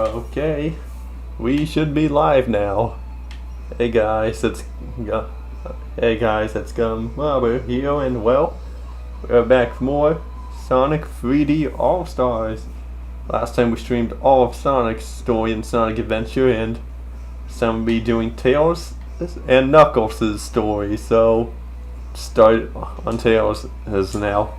Okay, we should be live now. Hey guys, hey guys, it's we're here and well, we're back for more Sonic 3D All Stars. Last time we streamed all of Sonic's story in Sonic Adventure, and some will be doing Tails and Knuckles' story. So start on Tails as now.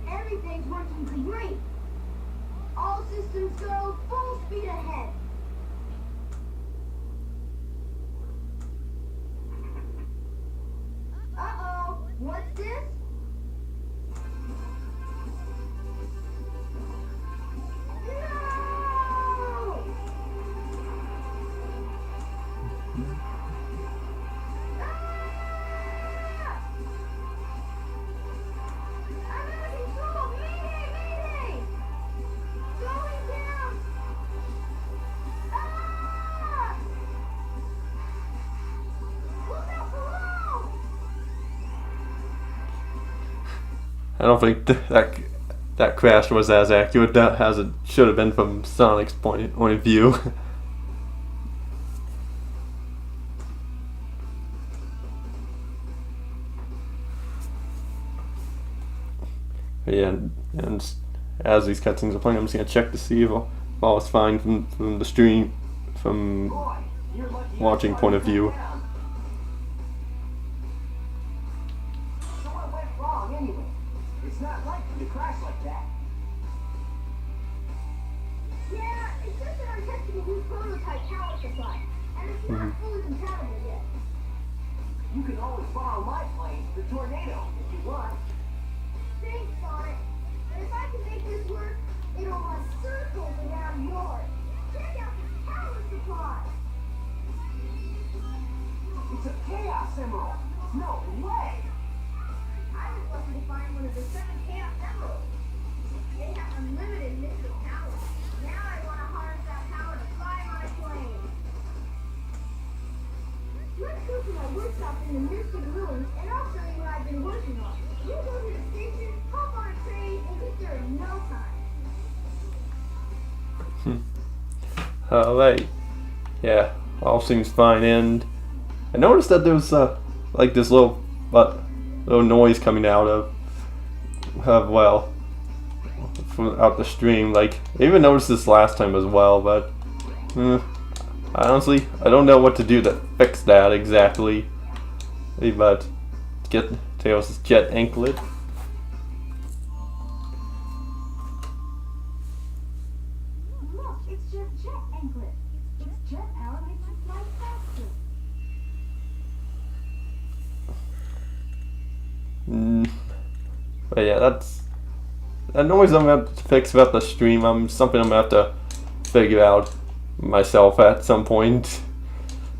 Everything's working great. All systems go, full speed ahead. Uh-oh, what's this? No! Ah! I'm out of control! Mayday! Mayday! Going down! Ah! Look out below! I don't think that crash was as accurate as it should have been from Sonic's point of view. Yeah, and as these cutscenes are playing, I'm just gonna check to see if all is fine from the stream, from watching point of view. So what went wrong anyway? It's not likely to crash like that. Yeah, it's just that I'm testing a new prototype power supply, and it's not fully compatible yet. You can always borrow my plane, the Tornado, if you want. Thanks, Sonic. But if I can make this work, it'll run circles around yours. Check out this power supply. It's a Chaos Emerald. No way. I was lucky to find one of the 7 Chaos Emeralds. They have unlimited mystic power. Now I want to harness that power to fly my plane. Let's go to my workshop in the Mystic Ruins, and I'll show you what I've been working on. You go to the station, hop on a train, and get there in no time. Alright, yeah, all seems fine. And I noticed that there was like this little noise coming out of well, from out the stream. Like I even noticed this last time as well, but honestly, I don't know what to do to fix that exactly. But get Tails' jet anklet. Look, it's just jet anklet. Its jet power makes it fly faster. But yeah, that noise I'm gonna have to fix about the stream. Something I'm gonna have to figure out myself at some point.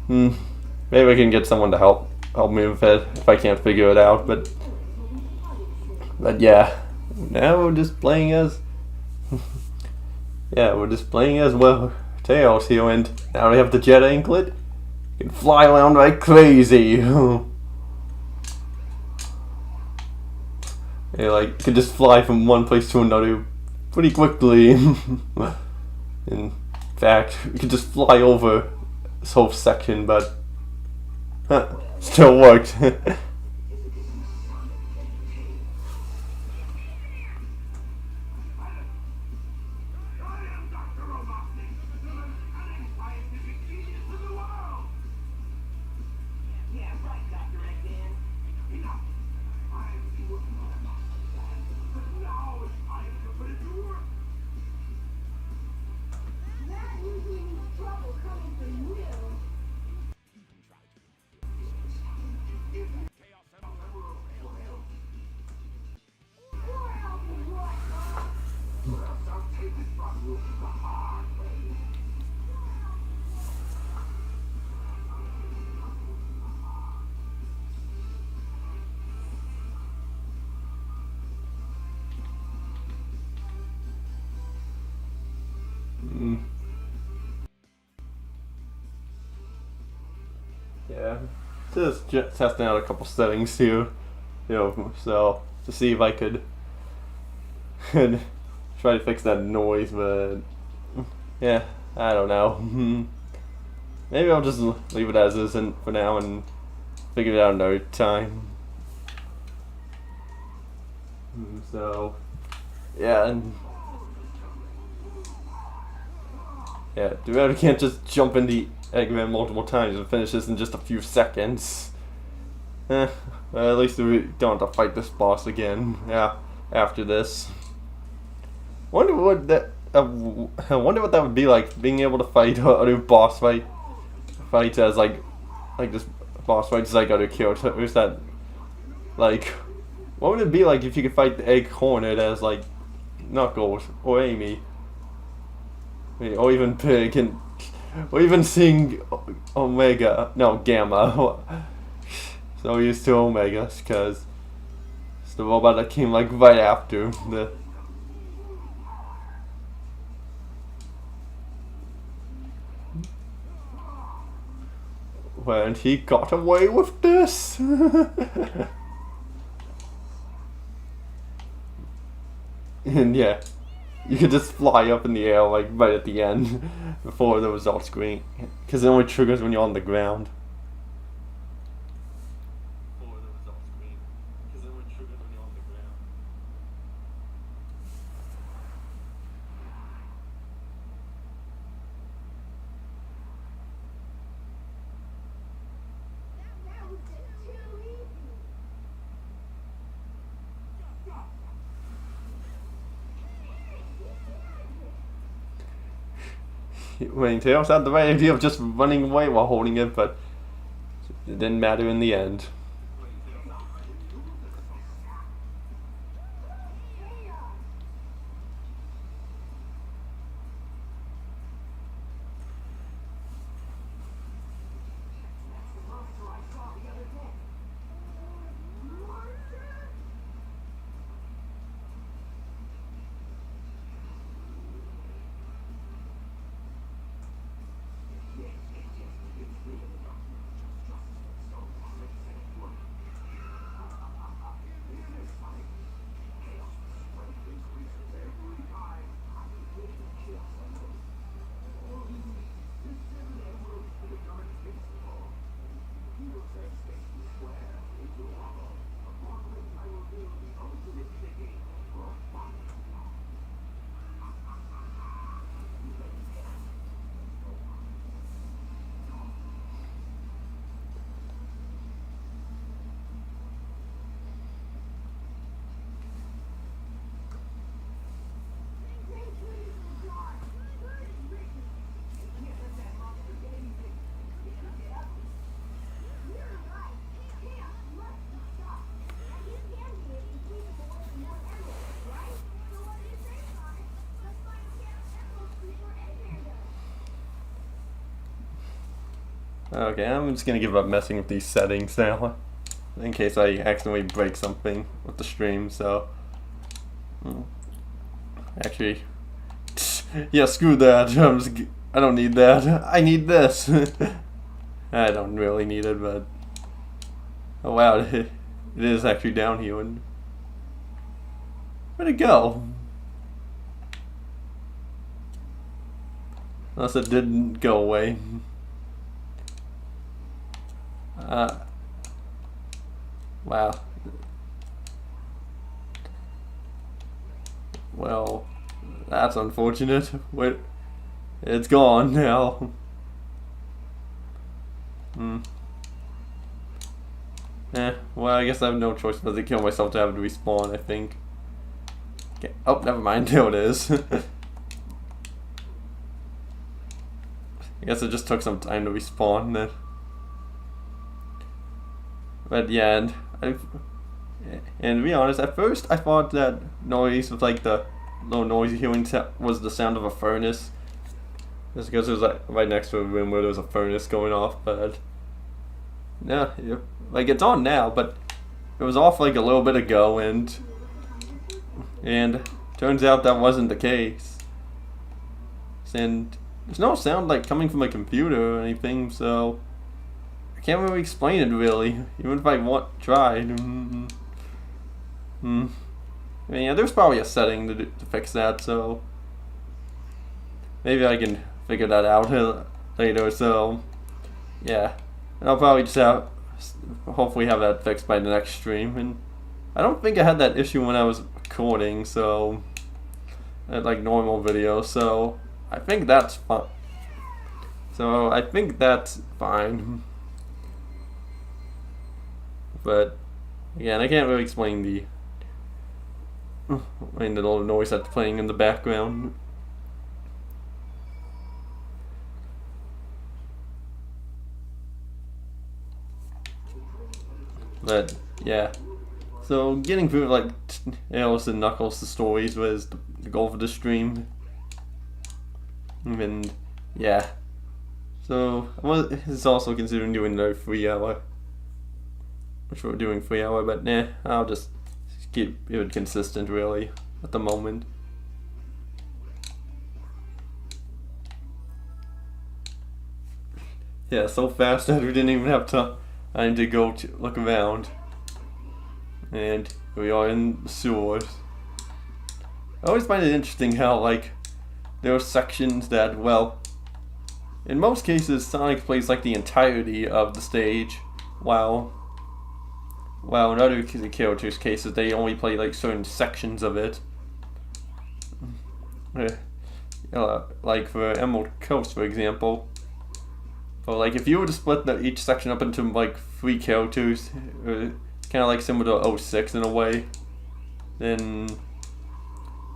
Maybe I can get someone to help me with it if I can't figure it out. But yeah, now we're just playing as well Tails here, and now we have the jet anklet. You can fly around like crazy. Yeah, like, you could just fly from one place to another pretty quickly. In fact, we could just fly over this whole section, but still worked. Yeah, right, Dr. Eggman. Enough. I've been working on a master plan, but now it's time to put it to work. That usually means trouble coming for you. just testing out a couple settings here, so to see if I could try to fix that noise, but yeah, I don't know. Maybe I'll just leave it as is for now and figure it out another time. So yeah, and yeah, too bad we can't just jump in the Eggman multiple times and finish this in just a few seconds. Well, at least we don't have to fight this boss again. Yeah, after this. I wonder what that would be like, being able to fight other boss fights as like this boss fights like other characters. That like, what would it be like if you could fight the Egg Hornet as like Knuckles or Amy, or even Pig, or even seeing Gamma. So used to Omegas because it's the robot that came like right after the. When he got away with this. And yeah, you could just fly up in the air like right at the end before the result screen, because it only triggers when you're on the ground. That was just too easy. Winning Tails had the right idea of just running away while holding it, but it didn't matter in the end. Okay, I'm just gonna give up messing with these settings now, in case I accidentally break something with the stream. So, actually, yeah, screw that. I don't need that. I need this. I don't really need it, but oh wow, it is actually down here. And where'd it go? Unless it didn't go away. Wow. Well, that's unfortunate. Wait, it's gone now. Well, I guess I have no choice but to kill myself to have it respawn, I think. Okay. Oh, never mind. There it is. I guess it just took some time to respawn then. But yeah, and to be honest, at first I thought that noise was like the low noise you're hearing was the sound of a furnace. Just because it was like right next to a room where there was a furnace going off, but no, like it's on now, but it was off like a little bit ago, and turns out that wasn't the case. And there's no sound like coming from a computer or anything, so I can't really explain it really, even if I tried. I mean, yeah, there's probably a setting to fix that, so maybe I can figure that out later. So yeah, and I'll probably just hopefully have that fixed by the next stream. And I don't think I had that issue when I was recording, so like normal videos. So I think that's fine. But again, I can't really explain the little noise that's playing in the background. But yeah, so getting through like Alice and Knuckles' the stories was the goal for the stream. And yeah, so it's also considering doing another 3 hour, which we're doing 3 hour, but nah, I'll just keep it consistent really at the moment. Yeah, so fast that we didn't even have time to go to look around. And here we are in the sewers. I always find it interesting how, like, there are sections that, well, in most cases Sonic plays like the entirety of the stage, while in other characters' cases they only play like certain sections of it. Like for Emerald Coast, for example. But like if you were to split each section up into like 3 characters, kind of like similar to 06 in a way, then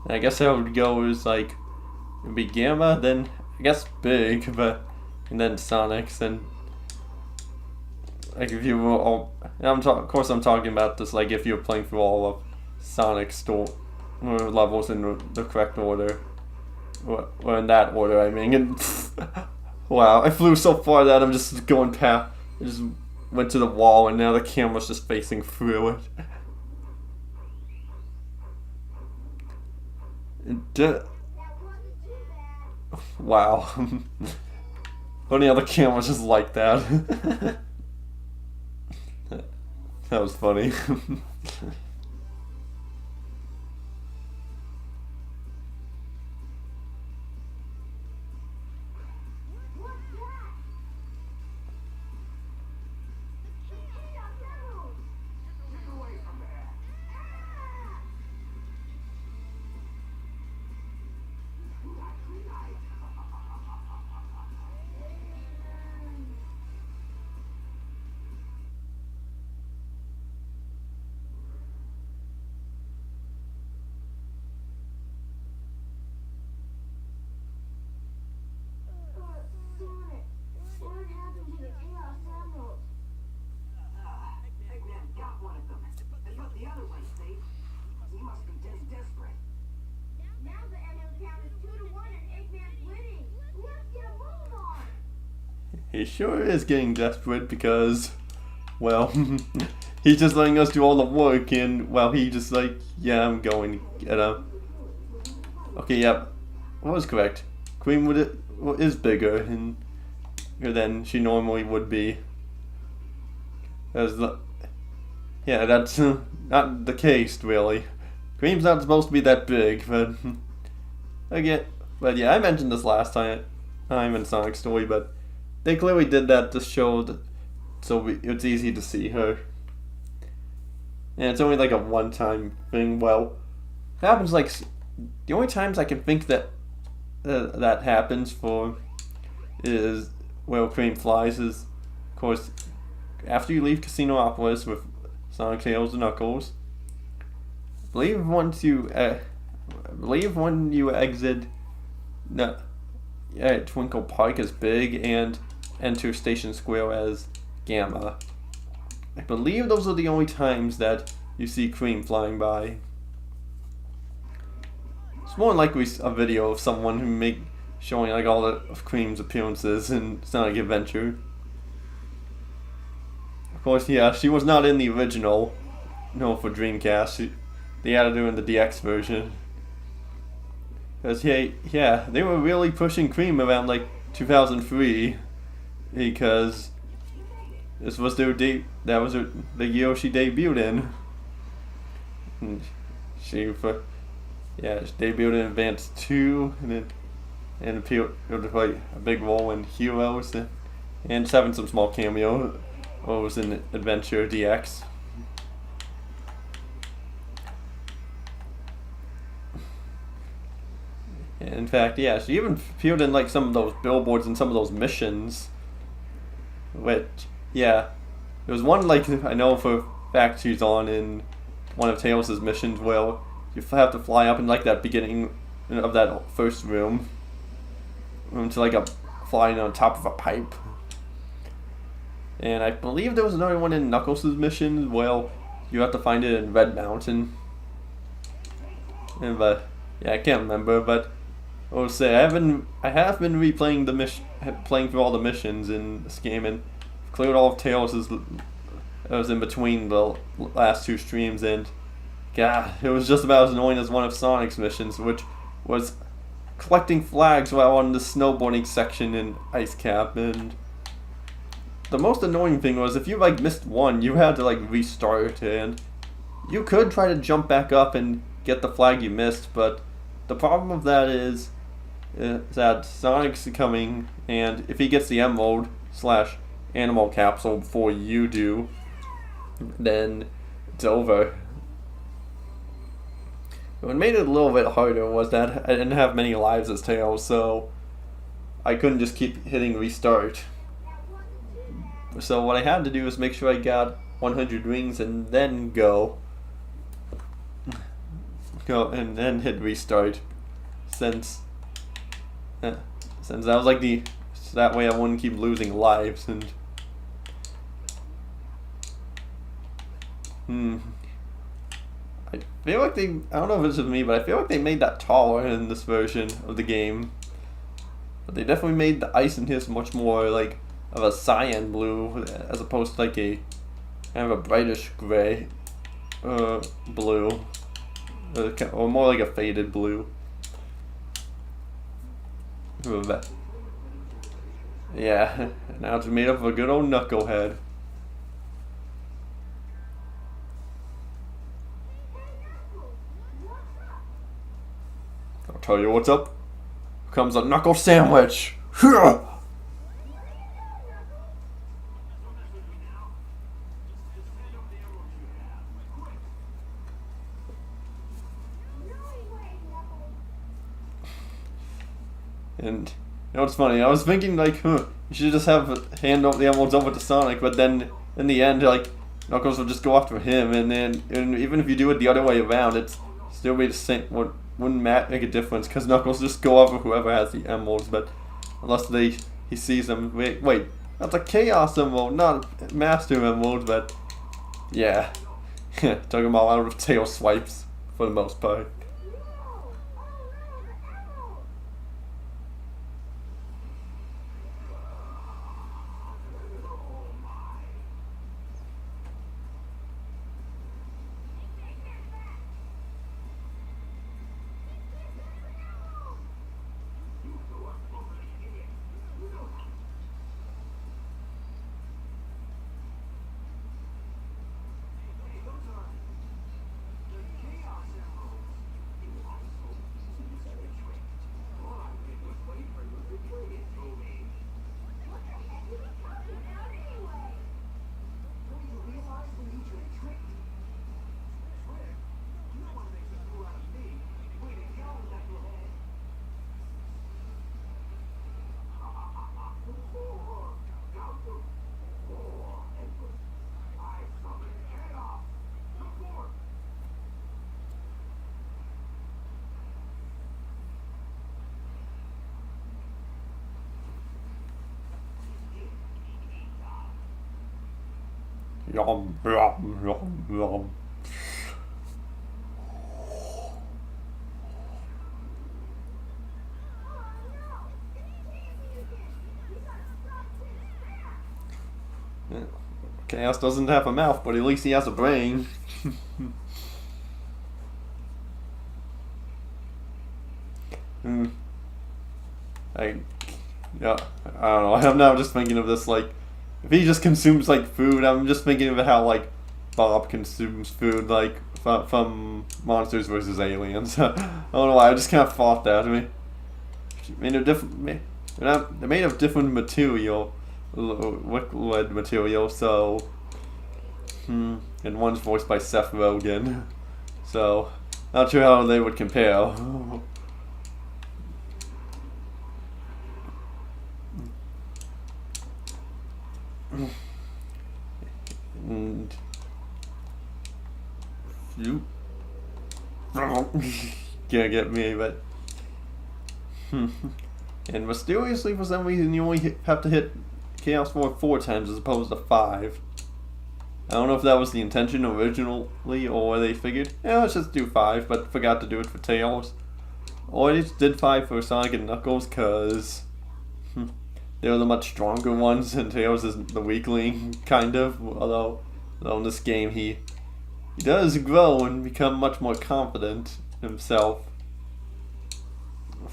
I guess how it would go is like it would be Gamma, then I guess Big, and then Sonic's, and like if you were all, of course I'm talking about this like if you're playing through all of Sonic's levels in the correct order, or in that order I mean. And wow, I flew so far that I'm just going past. I just went to the wall and now the camera's just facing through it. Wow. Only other cameras just like that. That was funny. He sure is getting desperate because, well, he's just letting us do all the work, and well, he just like, yeah, I'm going to get up. Okay, yep, I was correct. Queen is bigger than she normally would be. Yeah, that's not the case really. Cream's not supposed to be that big, but yeah, I mentioned this last time in Sonic's story, but they clearly did that to show that, so it's easy to see her. And it's only like a one-time thing. Well, it happens like the only times I can think that that happens for is where Cream flies is, of course, after you leave Casinopolis with Sonic, Tails, and Knuckles. I believe when you exit Twinkle Park as Big and enter Station Square as Gamma. I believe those are the only times that you see Cream flying by. It's more likely a video of someone showing like all of Cream's appearances in Sonic Adventure. Of course, yeah, she was not in the original, for Dreamcast. They added her in the DX version. Because yeah, they were really pushing Cream around like 2003, because this was that was the year she debuted in. And she debuted in Advance 2 and appeared to play a big role in Heroes and having some small cameo roles in Adventure DX. In fact, yeah, she even appeared in like some of those billboards and some of those missions. Which, yeah, there was one like I know for a fact she's on in one of Tails' missions where you have to fly up in like that beginning of that first room to like a flying on top of a pipe. And I believe there was another one in Knuckles' mission where you have to find it in Red Mountain. But yeah, I can't remember. But I will say I have been replaying playing through all the missions in this game and cleared all of Tails' I was in between the last two streams, and God, it was just about as annoying as one of Sonic's missions, which was collecting flags while on the snowboarding section in Ice Cap. And the most annoying thing was if you like missed one, you had to like restart, and you could try to jump back up and get the flag you missed, but the problem of that is that Sonic's coming, and if he gets the Emerald / Animal Capsule before you do, then it's over. What made it a little bit harder was that I didn't have many lives as Tails, so I couldn't just keep hitting restart. So what I had to do was make sure I got 100 rings and then go and then hit restart, since that was like that way I wouldn't keep losing lives. And I feel like I don't know if it's just me, but I feel like they made that taller in this version of the game. But they definitely made the ice in here much more like of a cyan blue as opposed to like a kind of a brightish gray blue, or more like a faded blue. Yeah, now it's made up of a good old knucklehead. I'll tell you what's up. Here comes a knuckle sandwich. And you know what's funny? I was thinking like, you should just hand over the emeralds over to Sonic, but then in the end, like Knuckles will just go after him, and even if you do it the other way around, it's still be the same. Wouldn't make a difference because Knuckles just go over whoever has the emeralds, but unless he sees them. Wait, that's a Chaos Emerald, not a Master Emerald, but yeah, took them all out of tail swipes for the most part. Yum, yum, yum, yum. Chaos doesn't have a mouth, but at least he has a brain. I don't know. I'm now just thinking of this like if he just consumes like food, I'm just thinking of how like Bob consumes food like from Monsters vs. Aliens. I don't know why, I just kind of thought that. I mean, made of different. They're made of different material, liquid material. So, and one's voiced by Seth Rogen. So, not sure how they would compare. And you can't get me, but and mysteriously for some reason you only have to hit Chaos 4 times as opposed to 5. I don't know if that was the intention originally or they figured, yeah, let's just do 5, but forgot to do it for Tails. Or they just did 5 for Sonic and Knuckles because they're the much stronger ones and Tails is the weakling, kind of. Although in this game he does grow and become much more confident himself.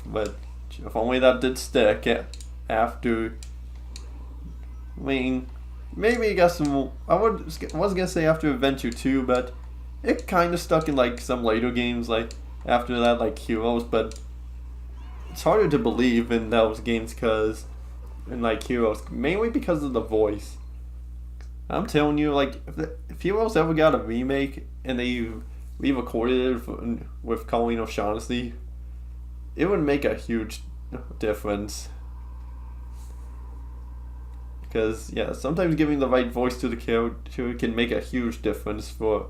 But if only that did stick after. I mean, maybe I got some. I was gonna say after Adventure 2, but it kind of stuck in like some later games, like after that, like Heroes. But it's harder to believe in those games in like Heroes, mainly because of the voice. I'm telling you, like if Heroes ever got a remake and they re-recorded it with Colleen O'Shaughnessy, it would make a huge difference. Because yeah, sometimes giving the right voice to the character can make a huge difference for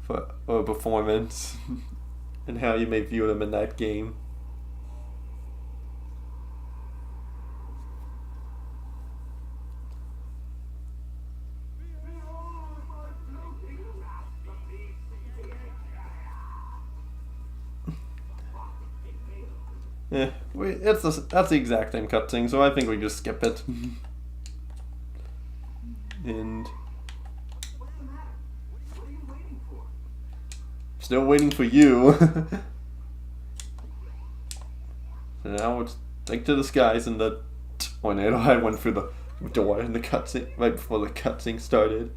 a performance and how you may view them in that game. Yeah, that's the exact same cutscene, so I think we just skip it. And What's the matter? What are you waiting for? still waiting for you. So now it's take to the skies and the tornado. I went through the door in the cutscene right before the cutscene started.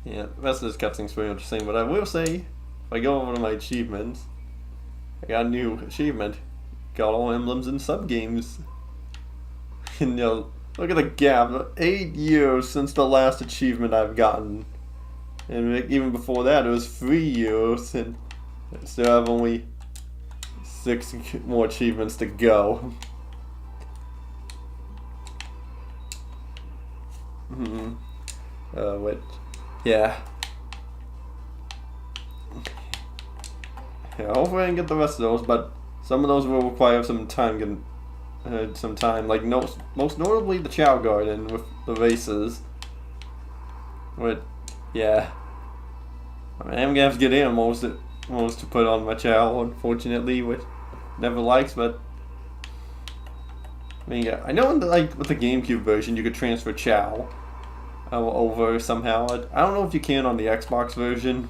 Yeah, the rest of this cutscene's pretty interesting, but I will say, if I go over to my achievements, I got a new achievement. Got all emblems and sub-games. And look at the gap, 8 years since the last achievement I've gotten. And even before that, it was 3 years, and I still have only 6 more achievements to go. Which, yeah. Yeah, hopefully I can get the rest of those, but some of those will require some time. Like most notably the Chow Garden with the races. But yeah, I mean, I'm gonna have to get animals to put on my Chow, unfortunately, which never likes. But I mean, yeah, I know with the GameCube version you could transfer Chow over somehow. I don't know if you can on the Xbox version.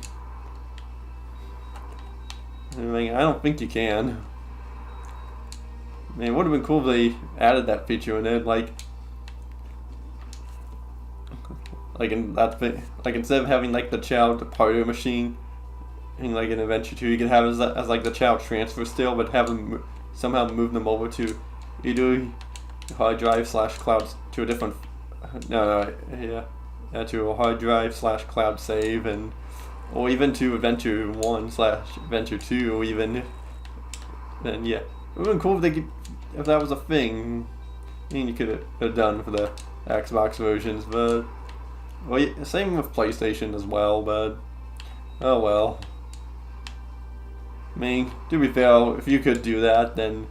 I mean, I don't think you can. I mean, it would have been cool if they added that feature in it, like in that thing, like instead of having like the Chow departure machine in like an Adventure 2, you could have it as like the Chow transfer still, but have them somehow move them over to either hard drive / cloud to a different to a hard drive / cloud save, and or even to Adventure 1 / Adventure 2, or even then yeah. It would have been cool if that was a thing. I mean, you could have done for the Xbox versions, but well, yeah, same with PlayStation as well. But oh well. I mean, to be fair, if you could do that, then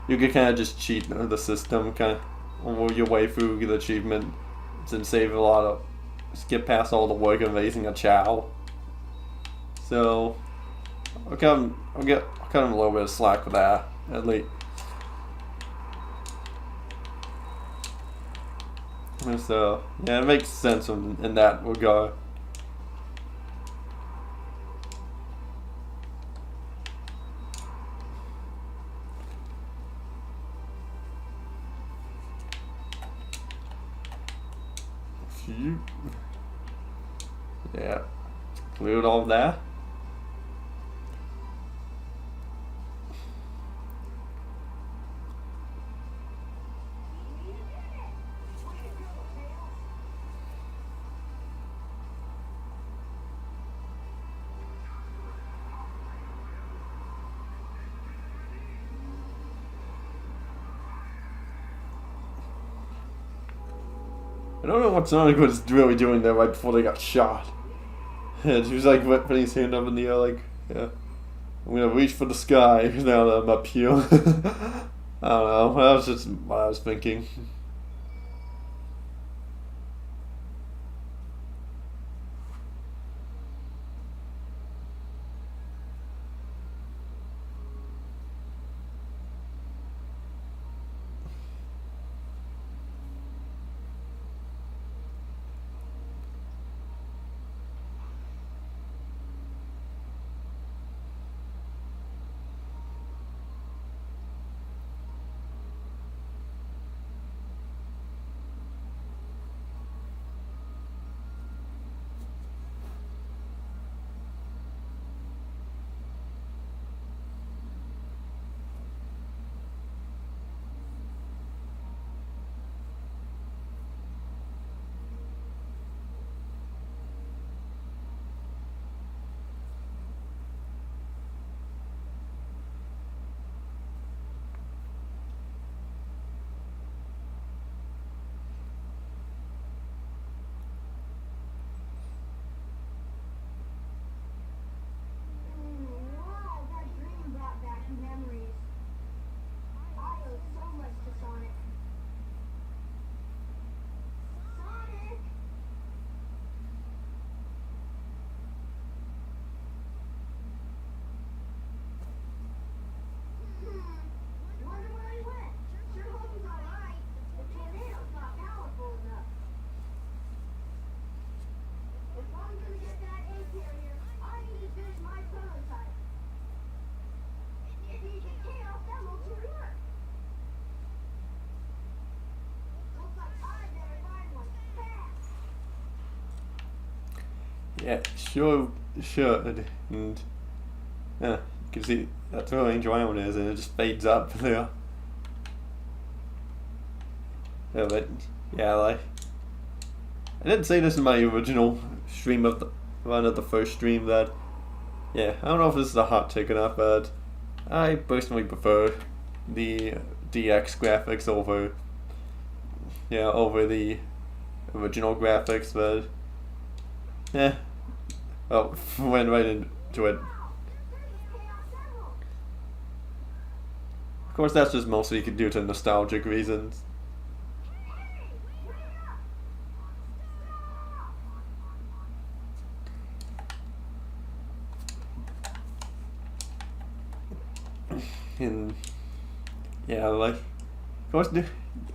you could kind of just cheat the system, kind of work your way through the achievement, and save a lot of skip past all the work of raising a Chow. So I'll cut him a little bit of slack for that, at least. So, yeah, it makes sense in that regard. Yeah, cleared all that. I don't know what Sonic was really doing there right before they got shot. And he was like putting his hand up in the air like, yeah, I'm gonna reach for the sky now that I'm up here. I don't know, that was just what I was thinking. Wow, that dream brought back memories. I owe so much to Sonic. Sonic! Wonder where he went. Sure hope he's alright. The tornado's not powerful enough. If I'm gonna get that egg carrier, I need to finish my prototype. It needs a chaos emerald to work. Looks like I better find one fast. Yeah, sure should. And yeah, you can see that's where Angel Island is, and it just fades up there. Yeah, but yeah, like I didn't say this in my original stream of the one of the first stream that yeah, I don't know if this is a hot take or not, but I personally prefer the DX graphics over the original graphics, but yeah. Well, went right into it. Of course, that's just mostly due to nostalgic reasons. And yeah, like of course,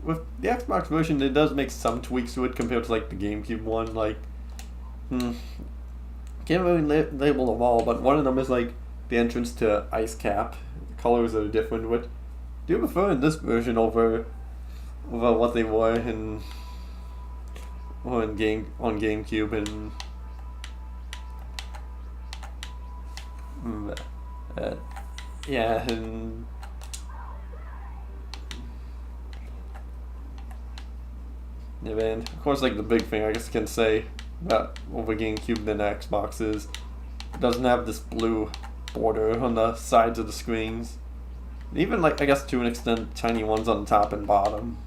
with the Xbox version, it does make some tweaks to it compared to like the GameCube one. Like, can't really label them all, but one of them is like the entrance to Ice Cap. The colors are different. What do you prefer in this version over what they were in on GameCube and yeah, and yeah, man. Of course, like the big thing I guess I can say about over GameCube than Xbox is it doesn't have this blue border on the sides of the screens. Even like I guess to an extent, tiny ones on the top and bottom.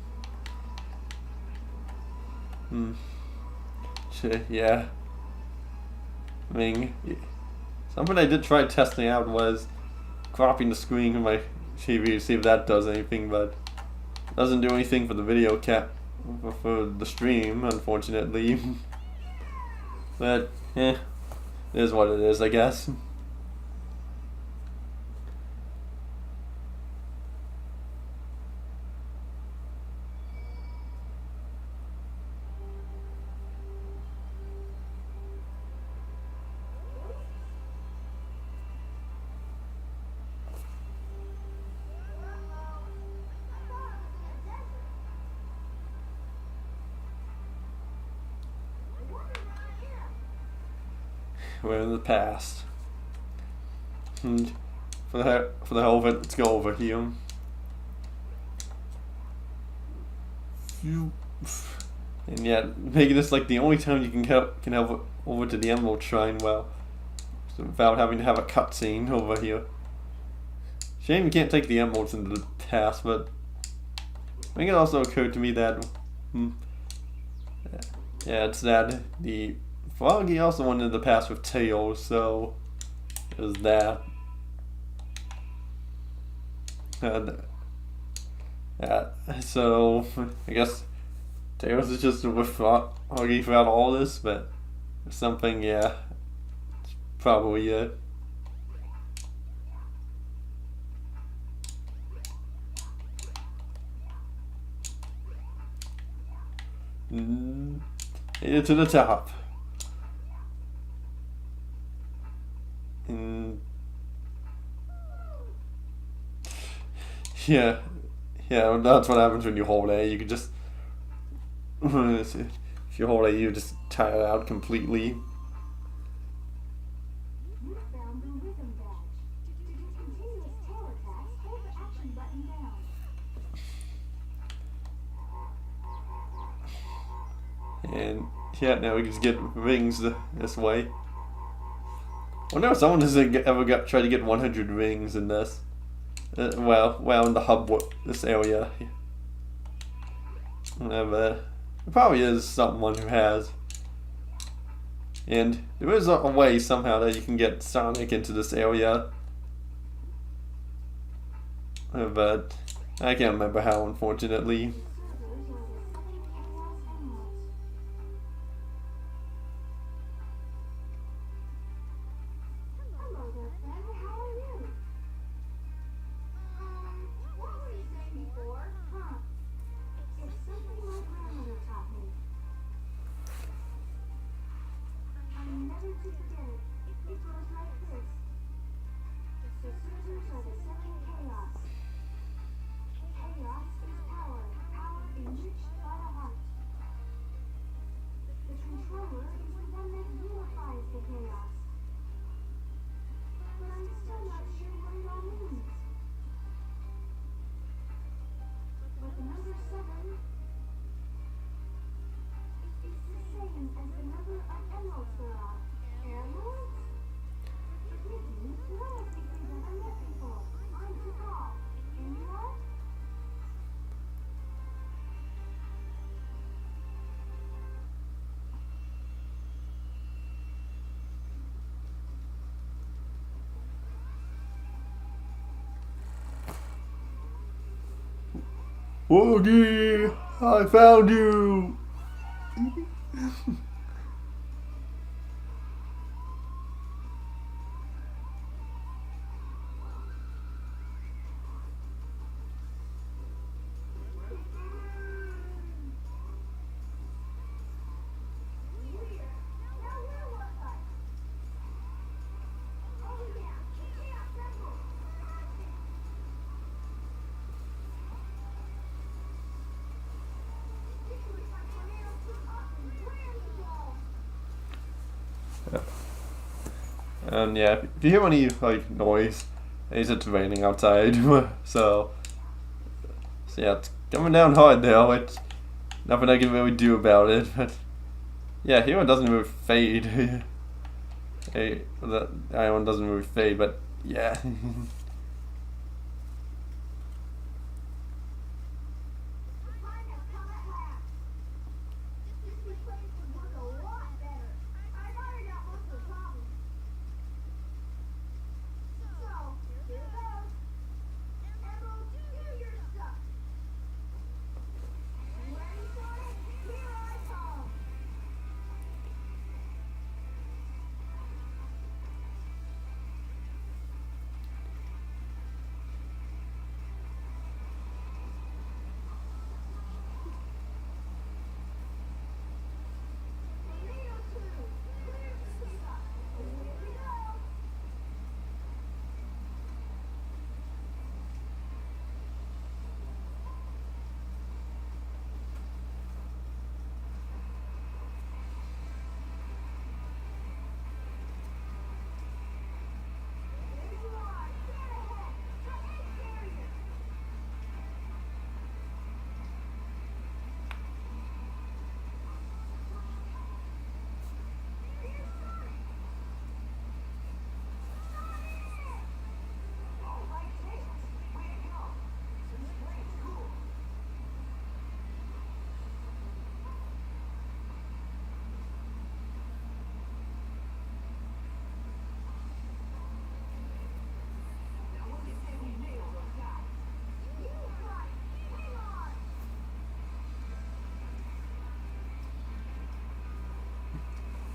Yeah. I mean, something I did try testing out was cropping the screen on my TV to see if that does anything, but it doesn't do anything for the video cap for the stream, unfortunately. But it is what it is, I guess. we're in the past. And for the hell of it, let's go over here. And yeah, making this like the only time you can have over to the Emerald Shrine, well, without having to have a cutscene over here. Shame you can't take the emeralds into the past, but I think it also occurred to me that, yeah, it's that the Froggy also went into the past with Tails, so there's that. And, so I guess Tails is just with Froggy throughout all this, but something, yeah, it's probably it. Made it to the top. Yeah, that's what happens when you hold A. You can just, if you hold A, you just tire out completely. You found the rhythm badge. To do continuous tail attacks, hold the action button down. And yeah, now we can just get rings this way. I wonder if someone has ever tried to get 100 rings in this. Well, in the hub, this area. But there probably is someone who has. And there is a way somehow that you can get Sonic into this area. But I can't remember how, unfortunately. Woogie, I found you! And yeah, if you hear any like noise, it's raining outside. so yeah, it's coming down hard now. It's nothing I can really do about it. But yeah, here one doesn't really fade. Hey, the iron doesn't really fade, but yeah.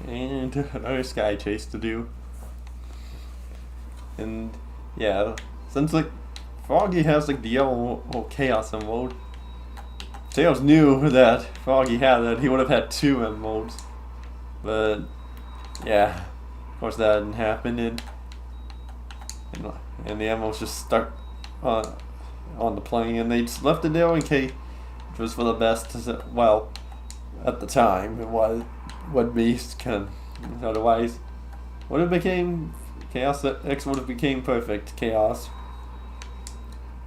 and another sky chase to do. And yeah, since like Froggy has like the yellow chaos emerald, Tails knew that Froggy had that, he would have had 2 emeralds. But yeah, of course that didn't happen, and the emeralds just stuck on the plane, and they just left it there in case, which was for the best. Well, at the time it would be, can otherwise would have became Chaos X would have became perfect chaos.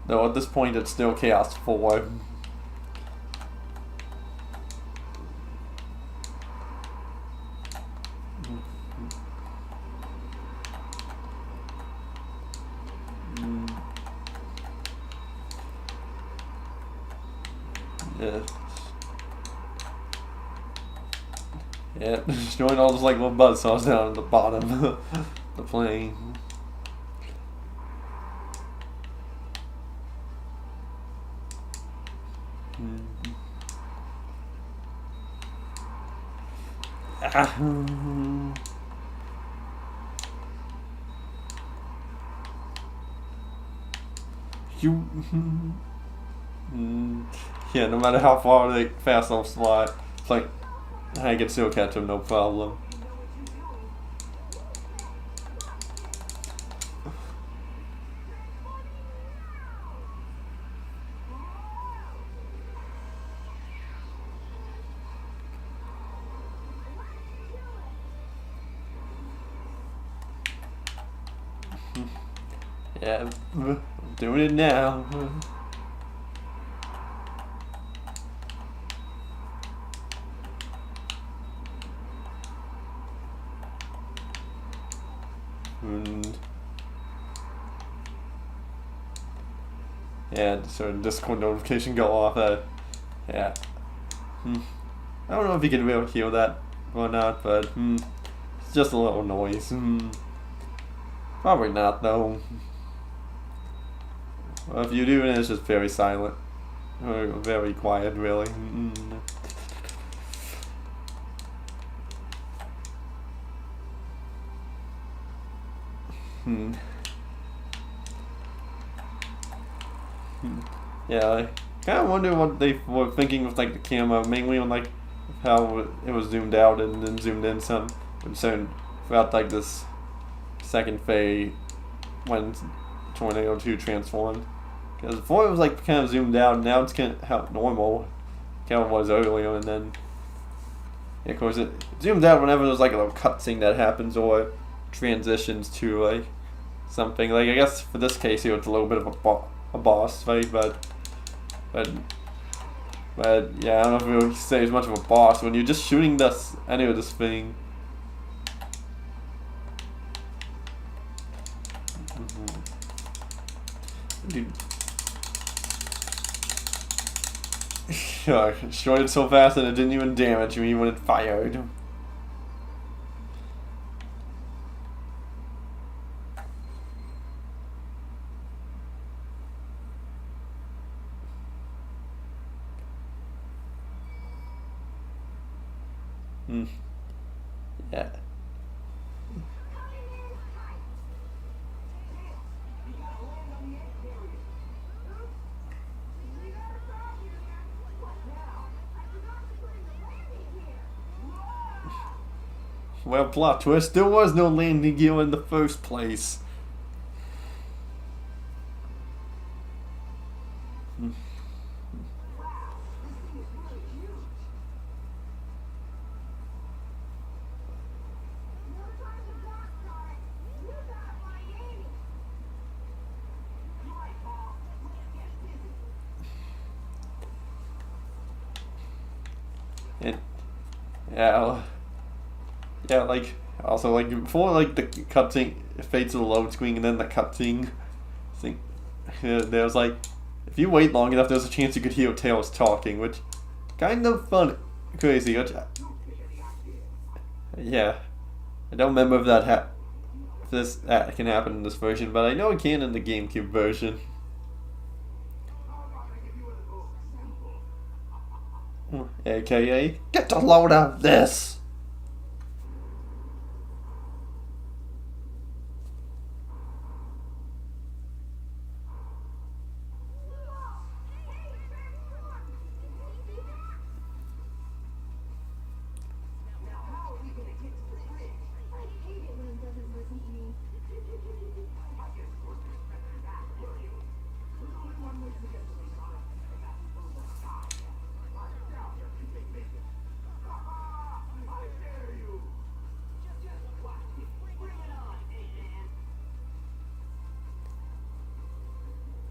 Though at this point it's still Chaos 4. Yeah. Yeah, destroying all those like little buzzsaws down at the bottom of the plane. You. Yeah, no matter how far they fast they'll fly, it's like I can still catch them, no problem. Yeah, I'm doing it now. And yeah, so Discord notification go off. Yeah. I don't know if you can really hear that or not, but it's just a little noise. Probably not though. Well, if you do, then it's just very silent. Or very quiet, really. Yeah, I kind of wonder what they were thinking with like the camera, mainly on like how it was zoomed out and then zoomed in some, throughout like this second phase when Tornado 2 transformed. Because before it was like kind of zoomed out, now it's kind of how normal kind of was earlier, and then of course it zooms out whenever there's like a little cutscene that happens or transitions to like something. Like I guess for this case here it's a little bit of a boss fight, but yeah, I don't know if we really say as much of a boss when you're just shooting this any of this thing. Dude. I destroyed it so fast that it didn't even damage me when it fired. Yeah. Well, plot twist, there was no landing gear in the first place. And yeah, like also like before like the cutscene fades to the load screen and then the cutscene thing, there's like if you wait long enough, there's a chance you could hear Tails talking, which kind of fun, crazy. Which, yeah, I don't remember if that can happen in this version, but I know it can in the GameCube version. AKA, get a load of this!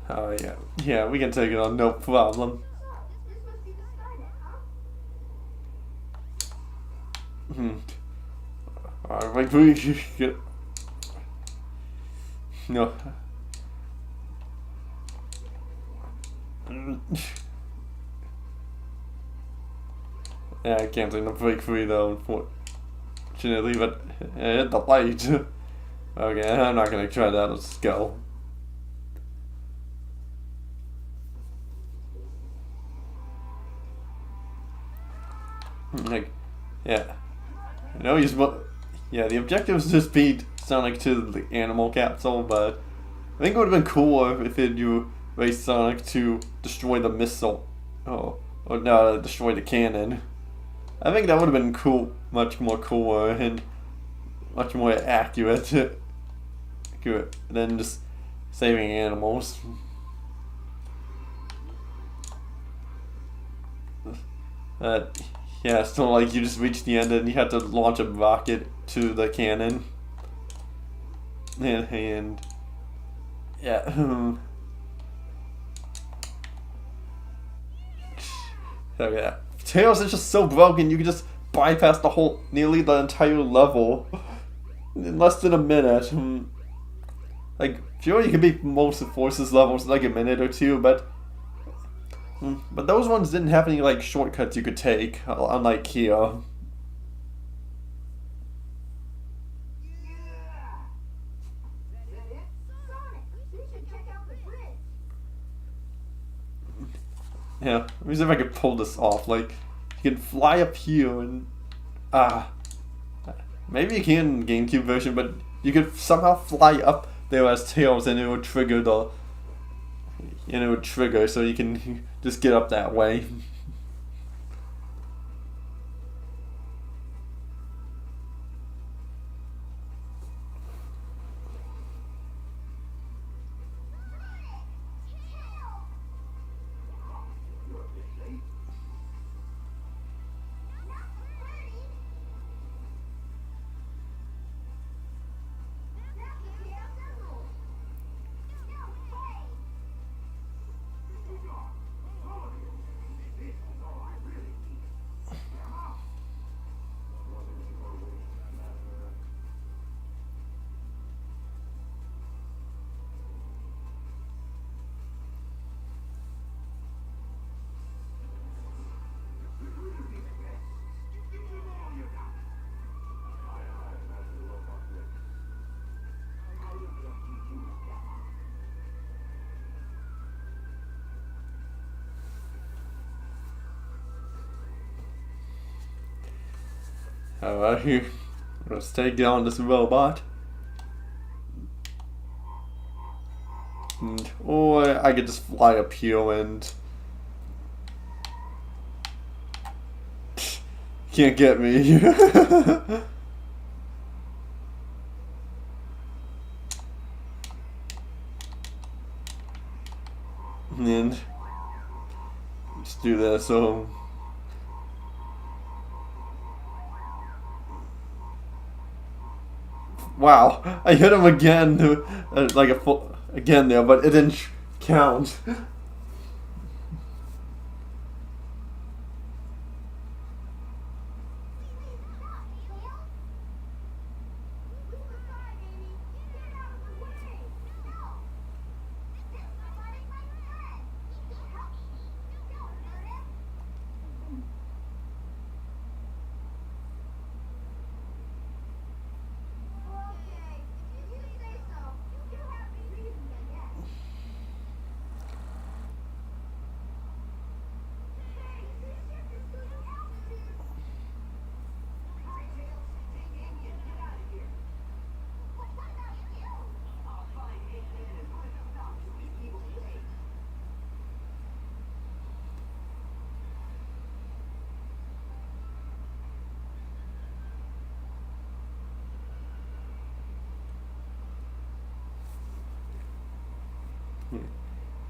Oh yeah, yeah, we can take it on, no problem. So, this must be the Skynet, huh? Hmm. Alright, we get no. Yeah, I can't seem to break free though, unfortunately, but I hit the light. Okay, I'm not gonna try that, let's go. Like, yeah. No, yeah, the objective is just beat Sonic to the animal capsule, but I think it would have been cooler if you raced Sonic to destroy the missile. Oh, or no, destroy the cannon. I think that would have been cool, much more cooler and much more accurate than just saving animals. Yeah, so like you just reach the end and you have to launch a rocket to the cannon. And yeah. So yeah. Tails is just so broken you can just bypass nearly the entire level in less than a minute. Like, sure you can beat most of Force's levels in like a minute or two, but those ones didn't have any like shortcuts you could take, unlike here. Sonic, you should check out the bridge. Yeah, let me see if I can pull this off. Like, you can fly up here and maybe you can in the GameCube version, but you could somehow fly up there as Tails, and it would trigger so you can just get up that way. Alright, here. Let's take down this robot. Or I could just fly up here and can't get me. And let's do this. So wow, I hit him again, like a full again there, but it didn't count.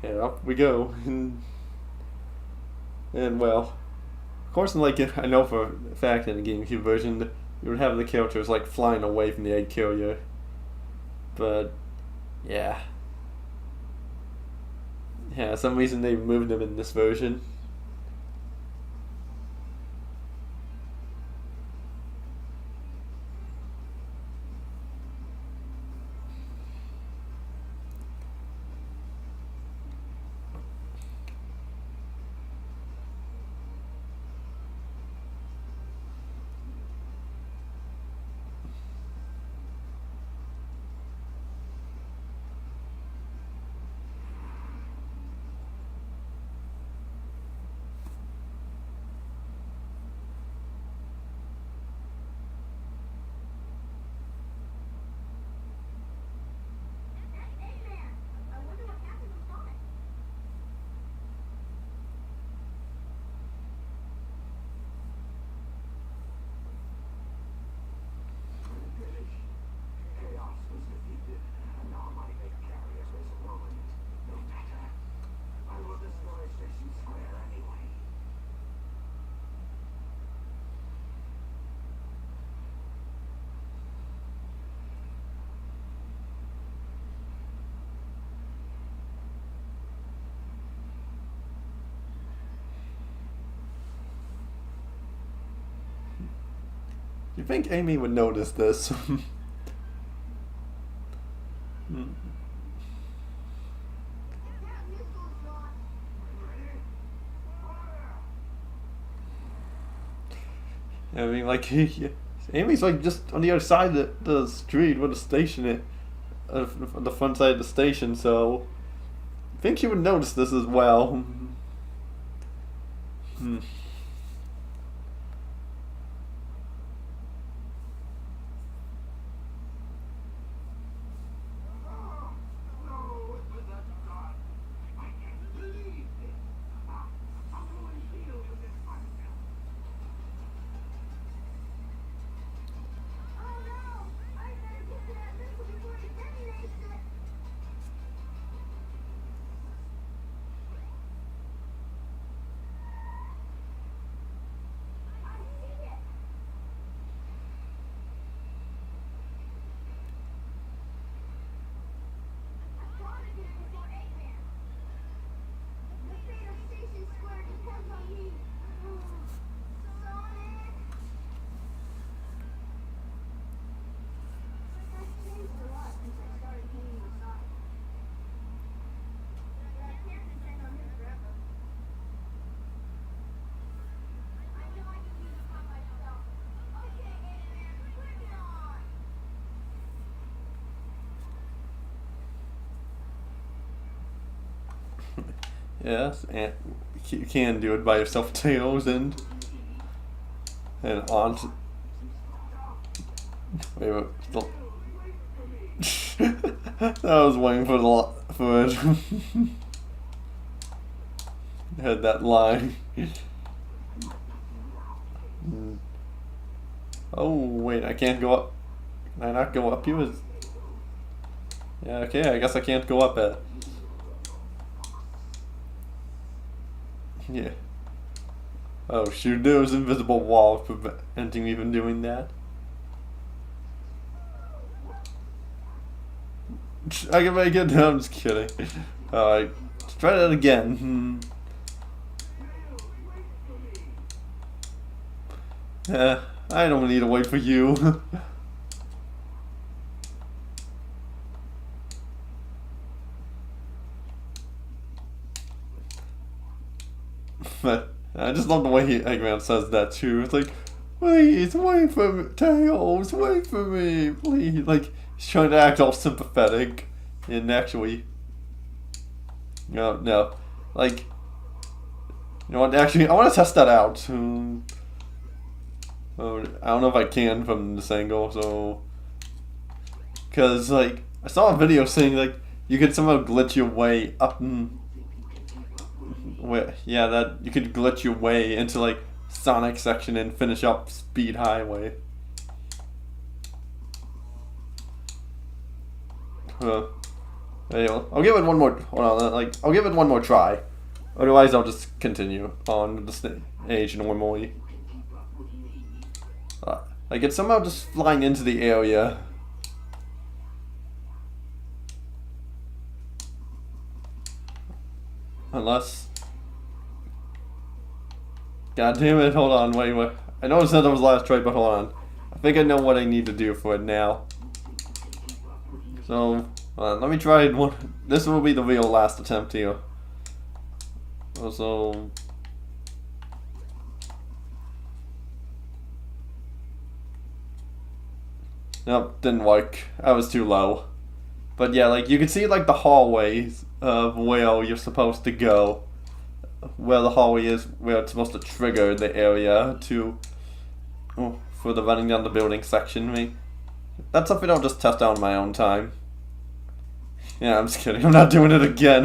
And up we go. And well, of course, like I know for a fact in the GameCube version, you would have the characters like flying away from the egg carrier. But yeah, Yeah, some reason they removed him in this version. Hey man, I wonder what happened to Sonic. Finish. Chaos was defeated, and now my main carriers is ruined. No matter. I will destroy Station Square anyway. You think Amy would notice this? That missile's gone. Ready? Fire! I mean, like, Amy's like just on the other side of the street where the station is, on the front side of the station, so I think she would notice this as well. Hmm. Oh, no, what was that done? I can't believe it. How do I feel with this myself? Oh no! I better get to that missile before it detonates it. I see it. I gotta get it before Eggman. The fate of Station Square depends on me. Sonic. I've changed a lot since I started hanging with Sonic. But I can't depend on him forever. I know I can do this by myself. Okay, Eggman, bring it on. Yes, and you can do it by yourself, Tails, and on. Wait, wait, still. I was waiting for it. Had that line. Oh wait, I can't go up. Can I not go up here? Yeah, okay, I guess I can't go up it. Yeah. Oh shoot, there was invisible wall preventing me from doing that. I can make it. No, I'm just kidding. Alright, let's try that again. I don't need to wait for you. But I just love the way Eggman says that too. It's like, please wait for me, Tails, wait for me, please. Like he's trying to act all sympathetic, and actually, no, like, you know what? Actually, I want to test that out. I don't know if I can from this angle, so because like I saw a video saying like you could somehow glitch your way up. Yeah, that you could glitch your way into like Sonic section and finish up Speed Highway. Anyway, I'll give it one more. Hold on, like I'll give it one more try. Otherwise, I'll just continue on the stage normally. Like it's somehow just flying into the area. Unless... God damn it, hold on, wait. I know it said that was the last try, but hold on. I think I know what I need to do for it now. So, let me try one. This will be the real last attempt here. Also... Nope, didn't work. I was too low. But yeah, like, you can see, like, the hallways of where you're supposed to go. Where the hallway is, where it's supposed to trigger the area to... Oh, for the running down the building section. That's something I'll just test out on my own time. Yeah, I'm just kidding. I'm not doing it again.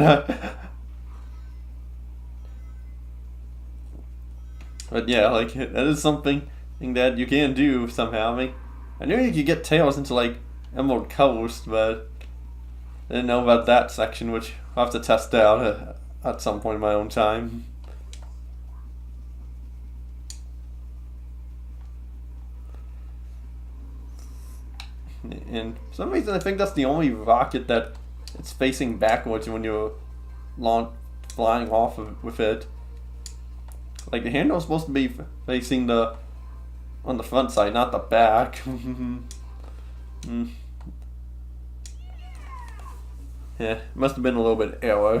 But yeah, like, that is something that you can do somehow. I knew you could get Tails into, like, Emerald Coast, but I didn't know about that section, which I'll have to test out at some point in my own time. And for some reason, I think that's the only rocket that it's facing backwards when you're flying off with it. Like, the handle's supposed to be facing on the front side, not the back. Yeah, must have been a little bit error.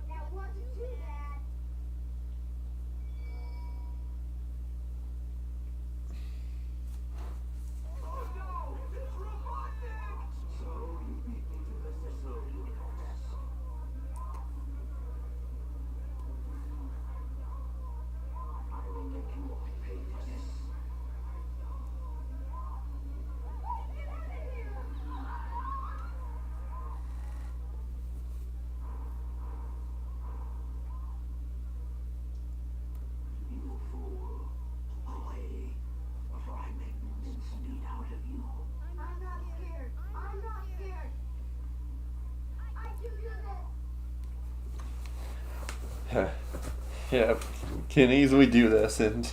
That wasn't too bad. Oh no! It's Robotnik! So you beat me to the Sicilian contest. I will make you all pay for this. You fool. Away, before I make mincemeat out of you. I'm not scared. I'm not scared. I can do this. Yeah, can easily do this, and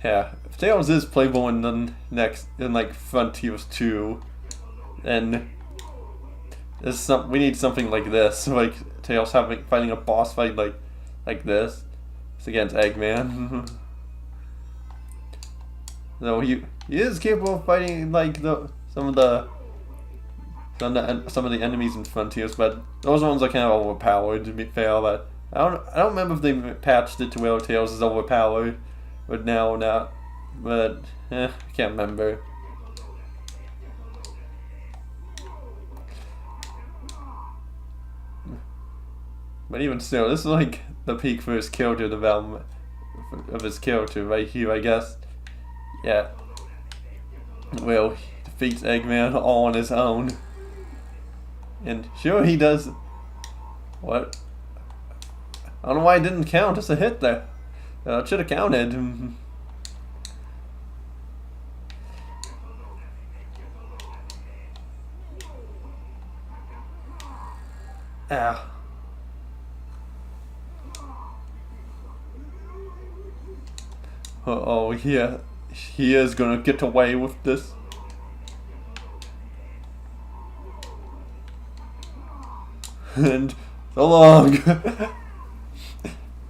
yeah, if Tails is playable in the next, in like Frontiers 2, then we need something like this, like Tails fighting a boss fight like this. It's against Eggman. So he is capable of fighting like some of the enemies in Frontiers, but those ones are kind of overpowered to be fair. But I don't remember if they patched it to where Tails is overpowered, but now not. But I can't remember. But even still, this is like the peak for his character development of his character right here, I guess. Yeah. Well, he defeats Eggman all on his own. And sure, he does. What? I don't know why it didn't count as a hit there. It should have counted. Ah. Oh yeah, he is gonna get away with this. And so long.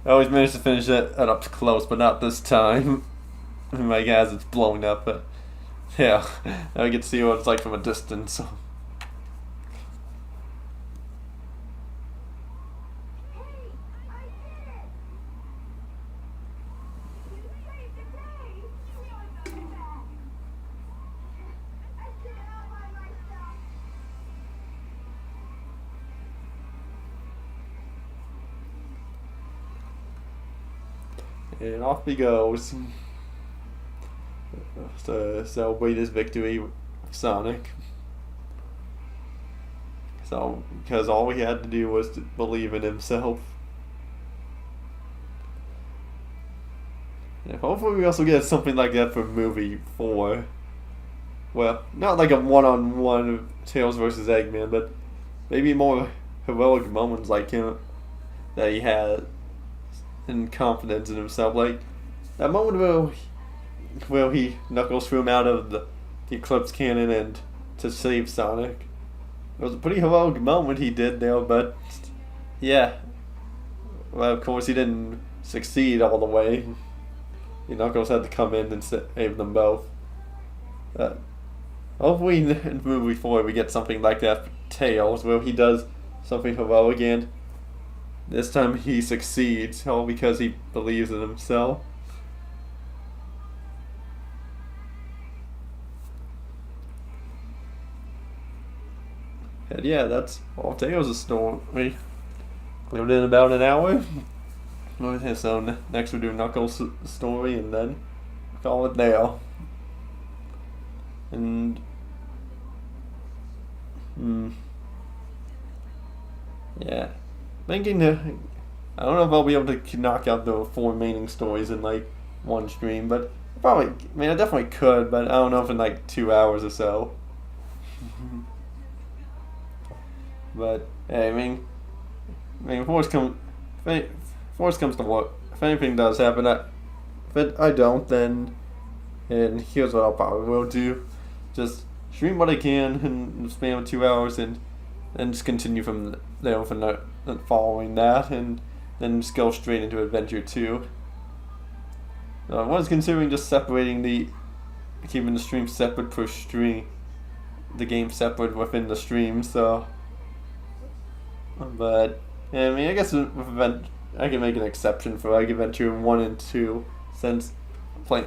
I always managed to finish it up close, but not this time. My guys, it's blown up, but yeah, now I get to see what it's like from a distance. Hey, I did it. You saved the day. You know it's not bad. I did it all by myself. And off he goes to celebrate his victory with Sonic. So, because all he had to do was to believe in himself. And hopefully we also get something like that for movie 4. Well, not like a one-on-one of Tails versus Eggman, but maybe more heroic moments like him that he had and confidence in himself. Like that moment where Knuckles threw him out of the Eclipse Cannon and to save Sonic. It was a pretty heroic moment he did there, but yeah. Well, of course he didn't succeed all the way. Knuckles had to come in and save them both. Hopefully in movie 4 we get something like that for Tails, where he does something heroic and this time he succeeds, all because he believes in himself. And yeah, that's all Tails' story. We lived in about an hour. So next we do Knuckles' story and then call it there. And yeah, thinking I don't know if I'll be able to knock out the 4 remaining stories in like one stream, but probably. I mean, I definitely could, but I don't know if in like 2 hours or so. But hey, I mean, if worst comes to what, if anything does happen, if I don't, then and here's what I'll probably will do: just stream what I can in the span of 2 hours, and just continue from there for following that, and then just go straight into Adventure 2. I was considering just keeping the stream separate per stream, the game separate within the stream. So, but I mean, I guess I can make an exception for like Adventure 1 and 2, since I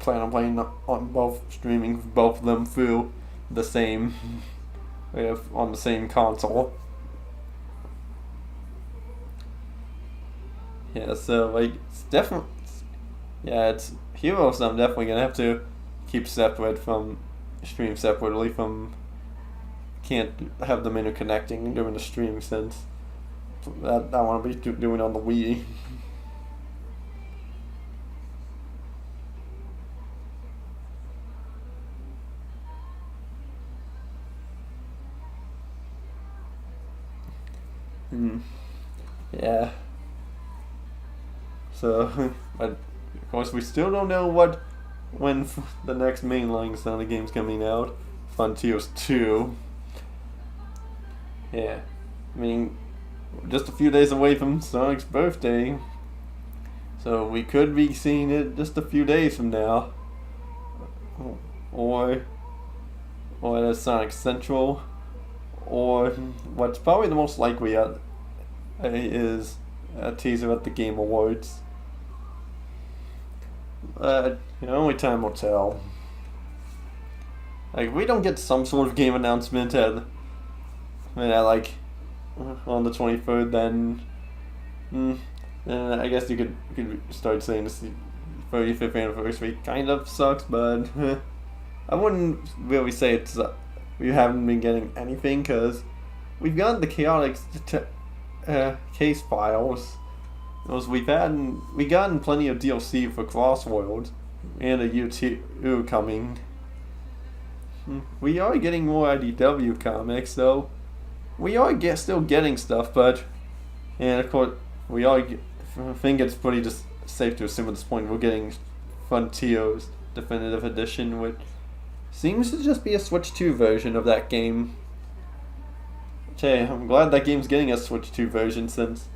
plan on playing on both, streaming both of them through the same on the same console. Yeah, so like it's definitely, yeah, it's Heroes I'm definitely gonna have to keep stream separately from. Can't have them interconnecting during the stream, since that I want to be doing on the Wii. Yeah. So, but of course we still don't know when the next mainline Sonic game's coming out. Frontiers 2. Yeah, I mean, just a few days away from Sonic's birthday, so we could be seeing it just a few days from now, or at Sonic Central, or what's probably the most likely is a teaser at the Game Awards. But only time will tell. Like, if we don't get some sort of game announcement on the 23rd, then I guess you could start saying this 35th anniversary kind of sucks, but I wouldn't really say we haven't been getting anything, because we've gotten the chaotic case files. We've gotten plenty of DLC for Crossworld and a U2 coming. We are getting more IDW comics, so we are still getting stuff, and of course I think it's pretty just safe to assume at this point we're getting Frontiers Definitive Edition, which seems to just be a Switch 2 version of that game. Okay, I'm glad that game's getting a Switch 2 version, since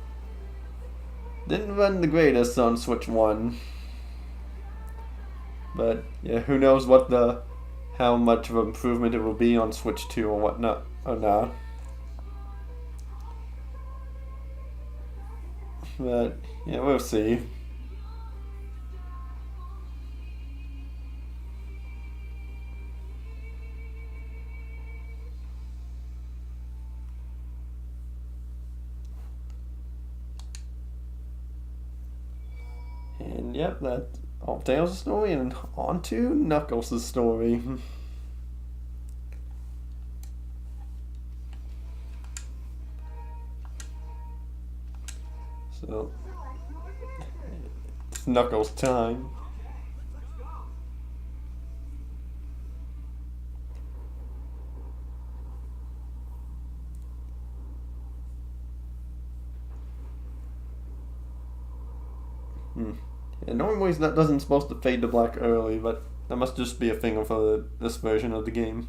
it didn't run the greatest on Switch 1. But yeah, who knows how much of an improvement it will be on Switch 2 or whatnot or not. But yeah, we'll see. And yep, that's all Tails' story, and on to Knuckles' story. So, it's Knuckles' time. And normally that doesn't supposed to fade to black early, but that must just be a thing for this version of the game.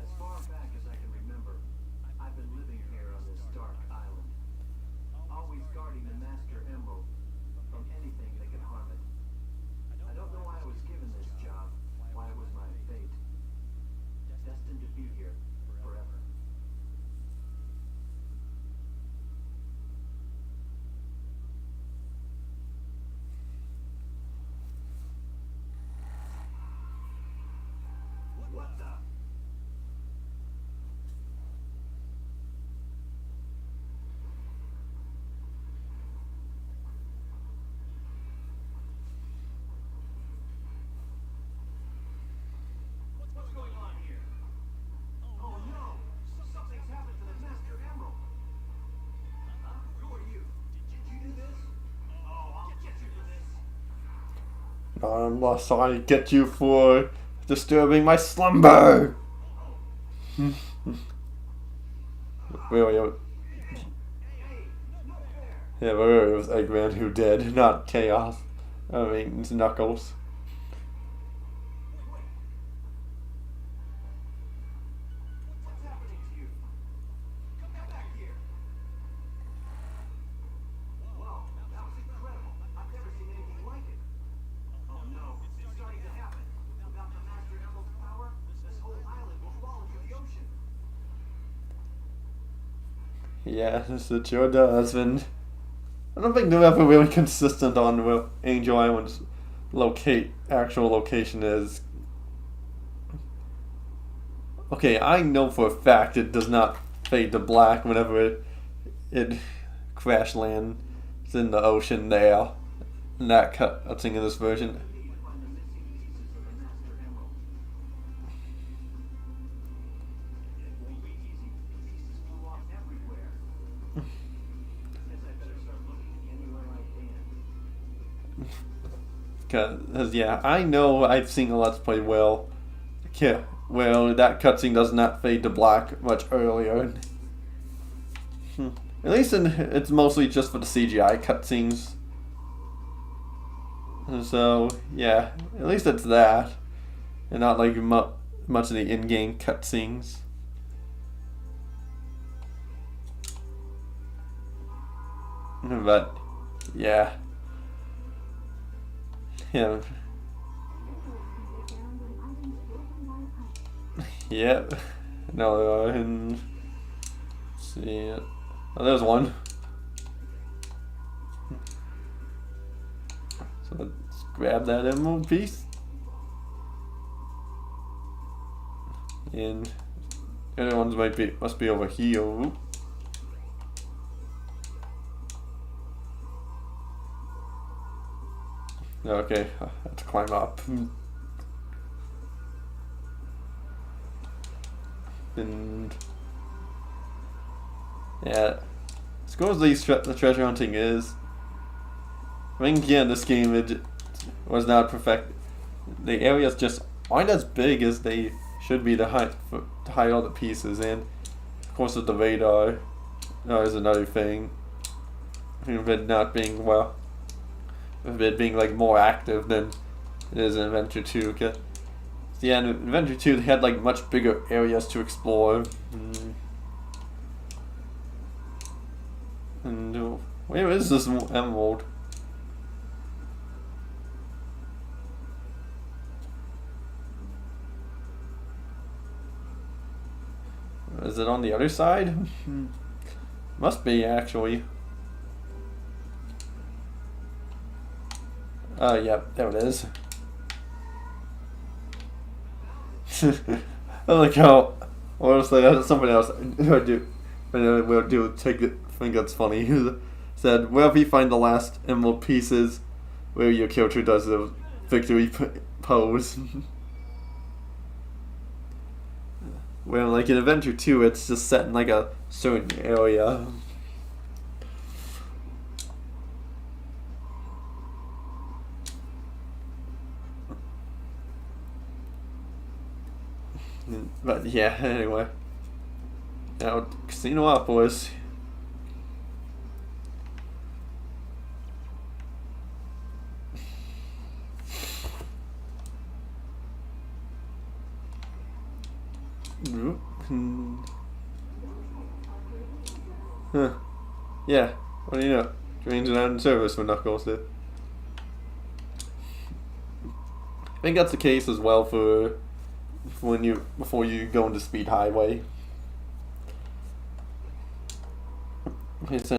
As far back as I can remember, I've been living here on this dark island, always guarding the Master Emerald from anything that could harm it. I don't know why I was given this job, why it was my fate. Destined to be here forever. What the? What's going on here? Oh no! Something's happened to the Master Emerald! Huh? Who are you? Did you do this? Oh, I'll get you for this! Unless I get you for disturbing my slumber! Really, Hey, no fair! yeah, but really it was Eggman who did, not Chaos. I mean, it's Knuckles. What's happening to you? Come back here! Wow, that was incredible. I've never seen anything like it. Oh no, it's starting to happen. Without the Master Emerald's power, this whole island will fall into the ocean. Yes, it sure does, and I don't think they're ever really consistent on where Angel Island's actual location is. Okay, I know for a fact it does not fade to black whenever it crash lands in the ocean there. And that cutscene in this version. We need to find the missing pieces of the Master Emerald. It won't be easy. Pieces flew off everywhere. Guess I better start looking anywhere I can. Cause yeah, I know I've seen a Let's Play well that cutscene does not fade to black much earlier. At least it's mostly just for the CGI cutscenes. So yeah, at least it's that, and not like much of the in-game cutscenes. But yeah. Yeah. Yep. No, and see. Oh, there's one. So let's grab that emerald piece. And the other ones must be over here. Oop. Okay, I have to climb up. And yeah, as cool as the treasure hunting is, I think yeah, in this game it was not perfect. The areas just aren't as big as they should be to hide all the pieces, and of course with the radar, is another thing. Of it not being of it being like more active than it is in Adventure 2. Cause, yeah, in Adventure 2 they had like much bigger areas to explore. And where is this emerald? Is it on the other side? Must be, actually. Yep, there it is. I like how, honestly, somebody else will do take it. I think that's funny. Said, wherever you find the last emerald pieces, where your character does the victory pose. Where, like, in Adventure 2, it's just set in, like, a certain area. But, yeah, anyway. Now, Huh. Yeah. What do you know? Trains are not in service when Knuckles did. I think that's the case as well for before you go into Speed Highway. It's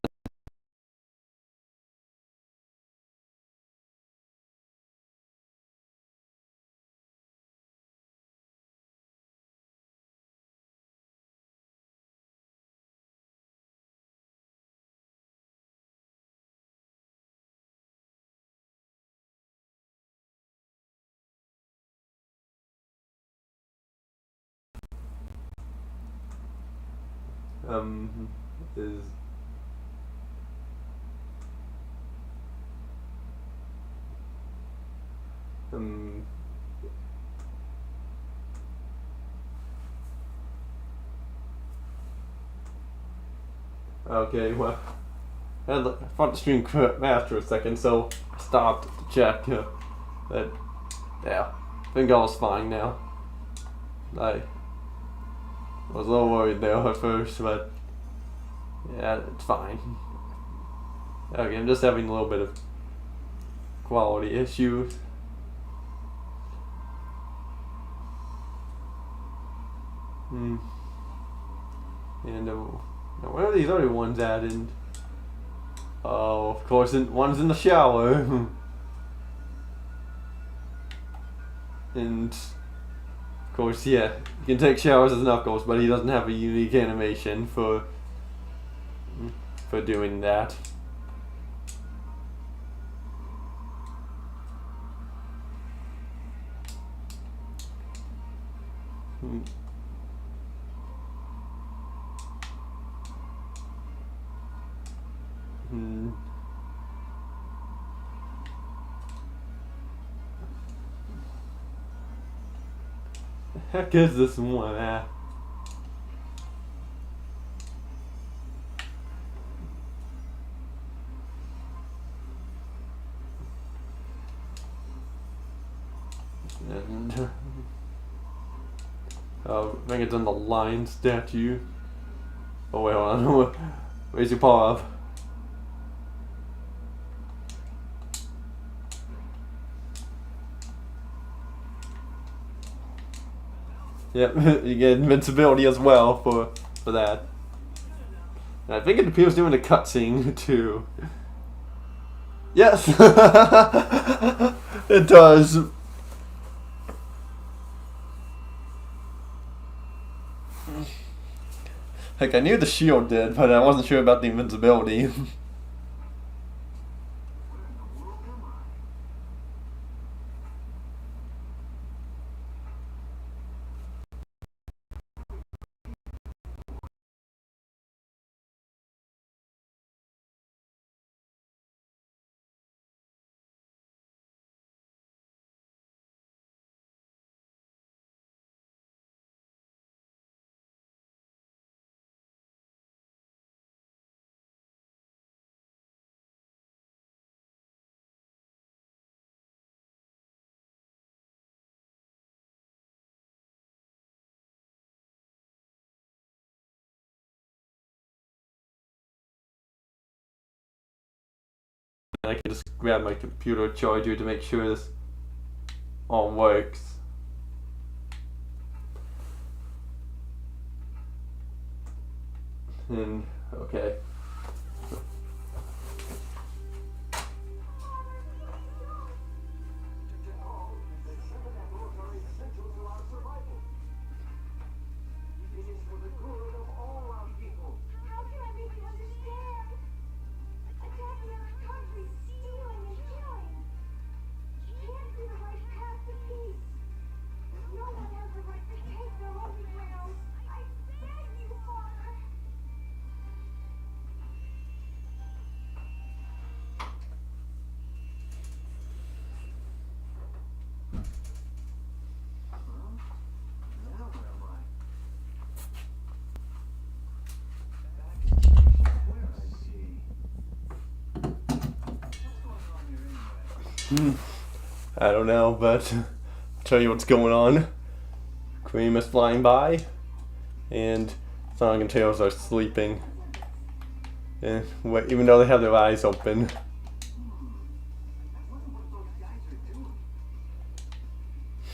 is okay. Well, I thought the stream crashed after a second, so I stopped to check. But yeah, I think all is fine now. I was a little worried there at first, but yeah, it's fine. Okay, I'm just having a little bit of quality issues. And now where are these other ones at? And oh, of course, one's in the shower. And of course, yeah, you can take showers as Knuckles, but he doesn't have a unique animation for doing that. The heck is this one at? And I think it's on the lion statue. Oh wait, hold on. Raise your paw up. Yep, you get invincibility as well for that. And I think it appears during the cutscene too. Yes, it does. Like, I knew the shield did, but I wasn't sure about the invincibility. I can just grab my computer charger to make sure this all works. And okay. How can I make you understand? Attacking other countries, stealing and killing. You can't be the right path to peace. No one has the right to take their holy ground. I beg you, Father. Now where am I? Back where I see. What's going on here anyway? I don't know, but I'll tell you what's going on. Cream is flying by. and Sonic and Tails are sleeping. And even though they have their eyes open. I wonder what those guys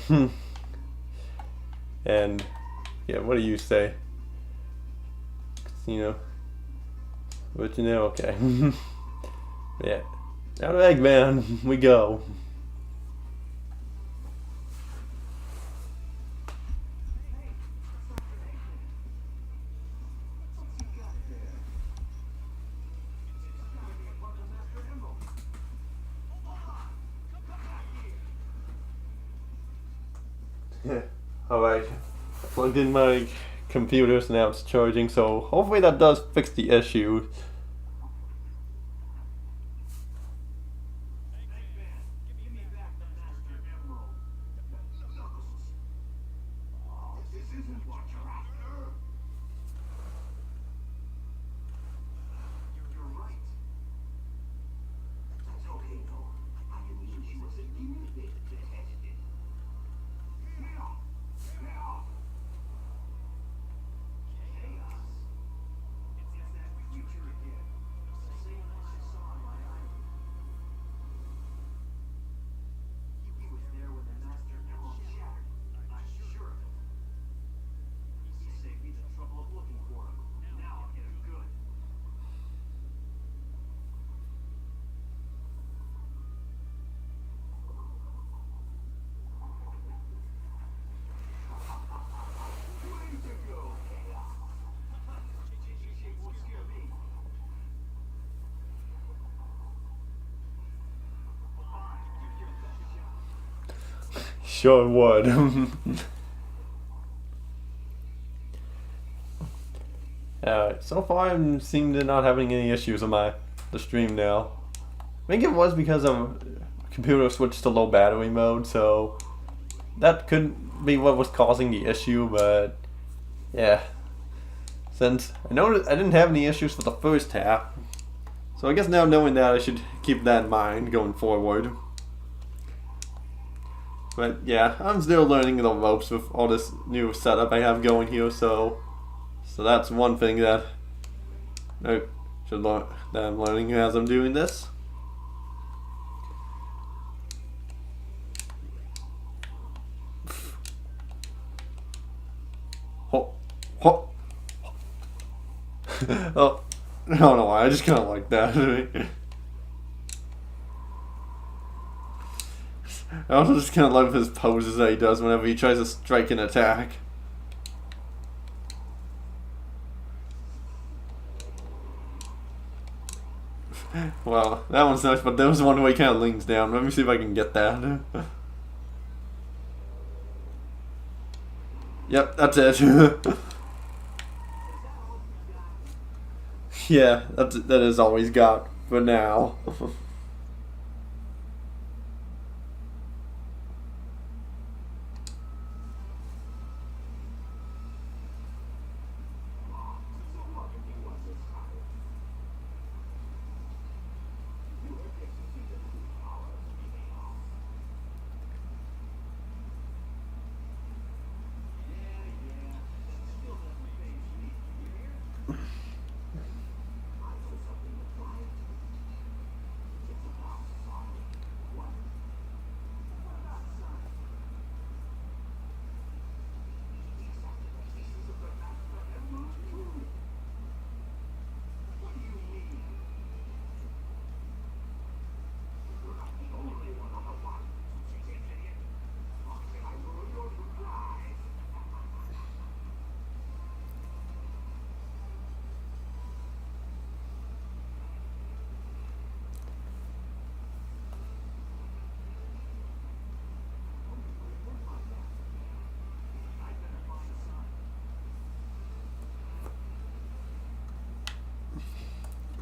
are doing. And yeah, what do you say? Casino. But you know, okay. Yeah. Out of Eggman, we go. Alright, plugged in my computer, so now it's charging, so hopefully that does fix the issue. Give me back the Master Emerald. Knuckles. This isn't what you're after. You're right. That's okay, though. I can use you as a guinea pig to test it. Now. Chaos. It's that creature again. The same one I saw on my island. He was there when the Master Emerald shattered. I'm sure of it. He saved me the trouble of looking for him. Now I'll get him good. Way to go, Chaos. It won't scare me. Fine, give it that shot. Sure would. So far I seem to not having any issues on the stream now. I think it was because of computer switched to low battery mode, so that could be what was causing the issue, but yeah. Since I noticed I didn't have any issues for the first half, so I guess now knowing that I should keep that in mind going forward. But yeah, I'm still learning the ropes with all this new setup I have going here, so that's one thing that I should learn, that I'm learning as I'm doing this. Ho, ho. Oh, I don't know why, I just kind of like that. I also just kind of love his poses that he does whenever he tries to strike an attack. Well, that one's nice, but there was one where he kind of leans down. Let me see if I can get that. Yep, that's it. Yeah, that is all he's got for now.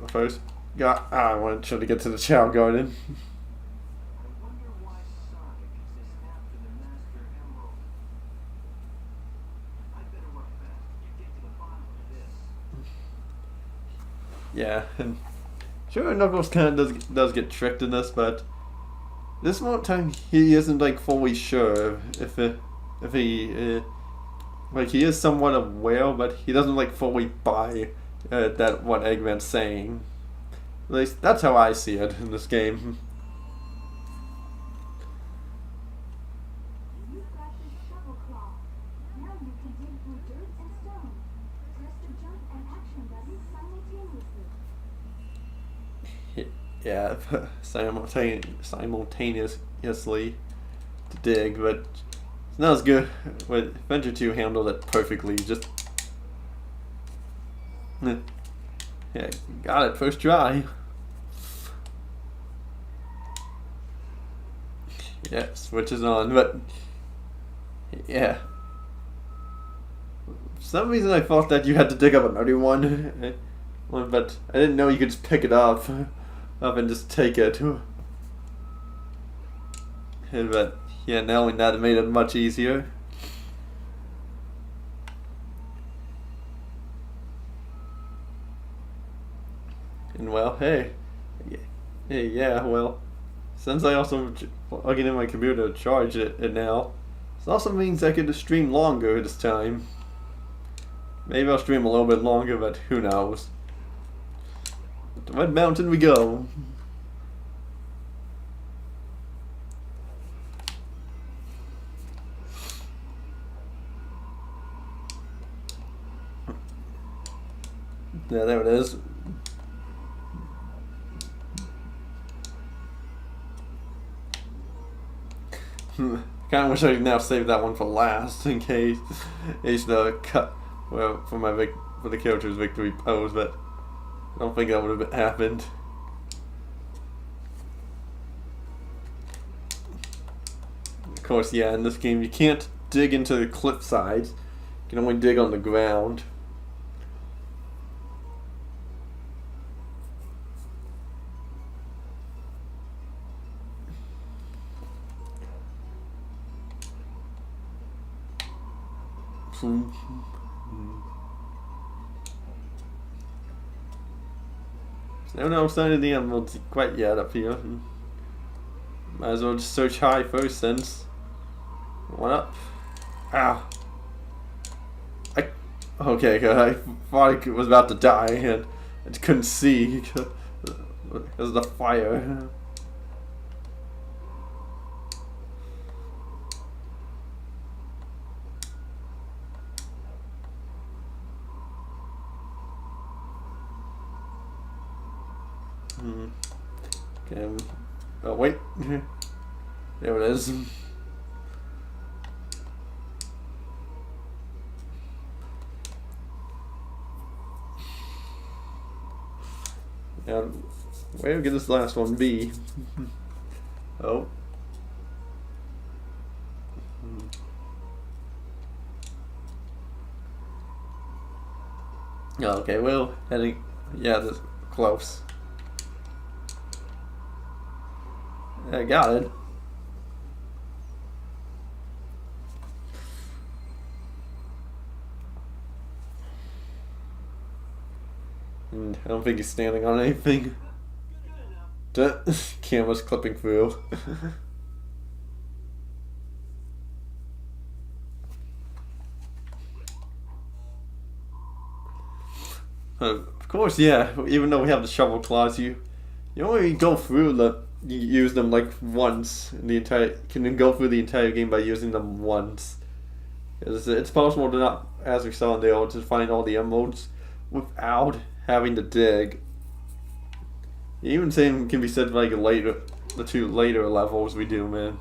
First, I wanted to get to the Chow Garden. I wonder why Sonic is after the Master Emerald. I'd better work fast. You get to the bottom of this. Yeah, and sure, Knuckles kind of does get tricked in this, but this one time he isn't like fully sure if he like he is somewhat aware, but he doesn't like fully buy that what Eggman's saying. At least that's how I see it in this game. You've got this shovel claw. Now you can dig through dirt and stone. Press the jump and action buttons simultaneously. Yeah, simultaneously to dig, but it's not as good. But Adventure 2 handled it perfectly. Just yeah, got it first try. Yeah, switch is on, but yeah. For some reason I thought that you had to dig up another one, but I didn't know you could just pick it up and just take it. But yeah, knowing that, it made it much easier. And well, hey, yeah, well, since I also plugging in my computer to charge it now, this also means I could stream longer this time. Maybe I'll stream a little bit longer, but who knows. To Red Mountain we go. Yeah, there it is. Kind of wish I could now save that one for last in case it's the cut for the character's victory pose, but I don't think that would have happened. Of course, yeah, in this game you can't dig into the cliff sides. You can only dig on the ground. No sign of the emeralds quite yet up here. Might as well just search high first since. One up. Ow. Okay, I thought I was about to die and I just couldn't see because of the fire. Okay. Oh wait. There it is. Now, where could this last one be? Oh. Okay, well, heading. Yeah, this close. I got it. And I don't think he's standing on anything. Camera's clipping through. Of course, yeah. Even though we have the shovel claws, you only go through you use them like once in the entire. Can go through the entire game by using them once. It's possible to not, as we saw in the to find all the emeralds without having to dig. Even same can be said for like the two later levels we do, man.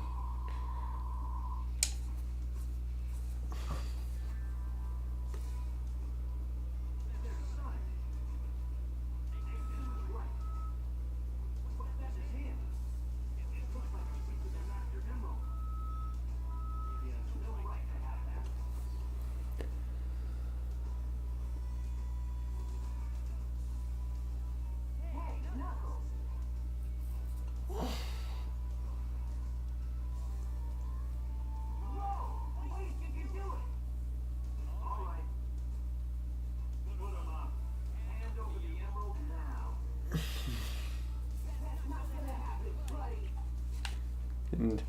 And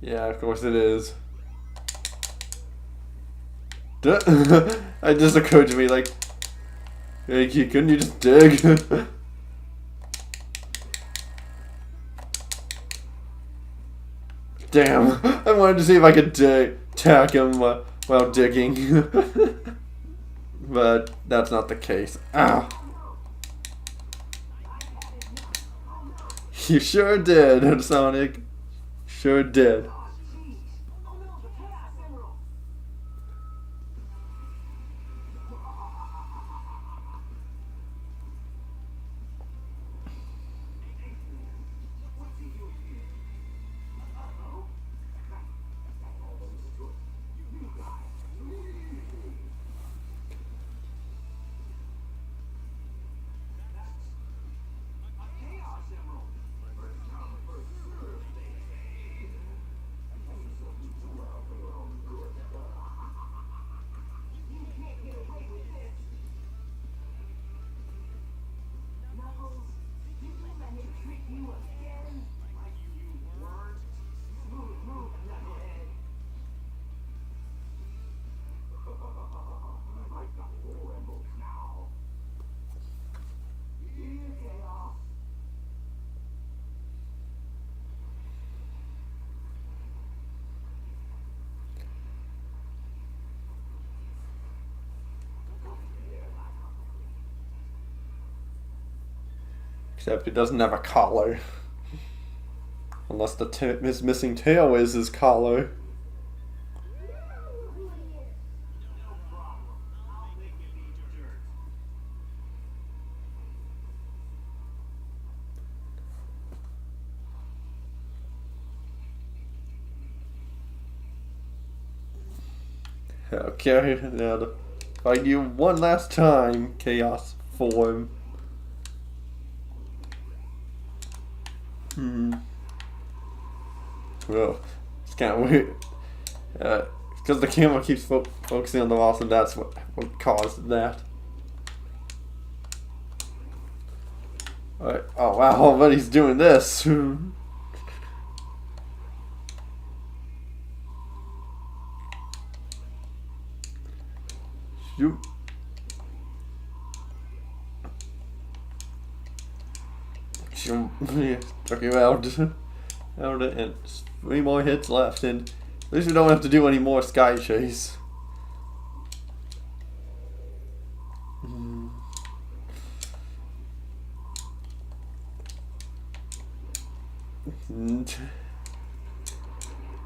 yeah, of course it is. It just occurred to me like, hey, couldn't you just dig? Damn, I wanted to see if I could attack him while digging. But that's not the case. Ow. You sure did, Sonic. Sure did. Except he doesn't have a collar. Unless his missing tail is his collar. Okay, now to fight you one last time, Chaos Form. Well, it's kind of weird. Because the camera keeps focusing on the boss, and that's what caused that. Alright, oh wow, but he's doing this. Shoot. Took you out. And 3 more hits left, and at least we don't have to do any more sky chase.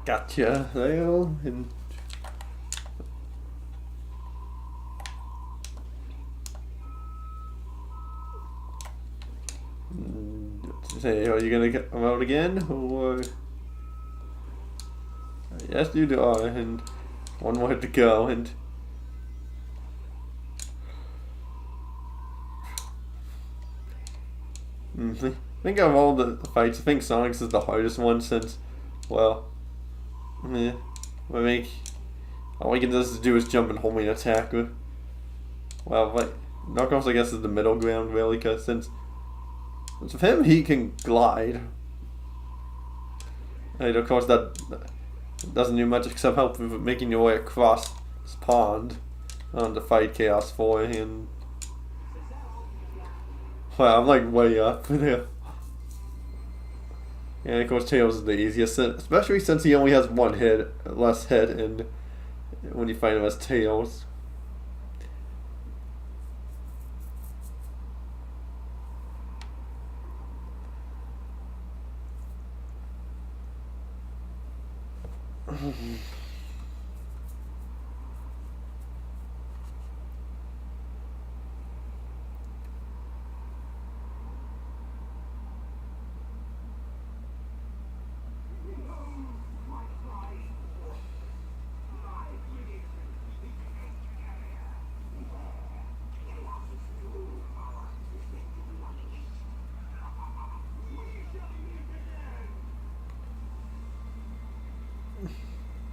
Gotcha there, and say, are you gonna come out again, or yes, you are, and one more to go, and I think of all the fights, I think Sonic's is the hardest one since, well, all he can just do is jump and hold me and attack. Well, like Knuckles, I guess, is the middle ground really, because since with him he can glide. And of course that doesn't do much except help with making your way across this pond to fight Chaos 4, and wow, I'm like way up there. And of course Tails is the easiest, especially since he only has one hit, less hit, and when you fight him as Tails.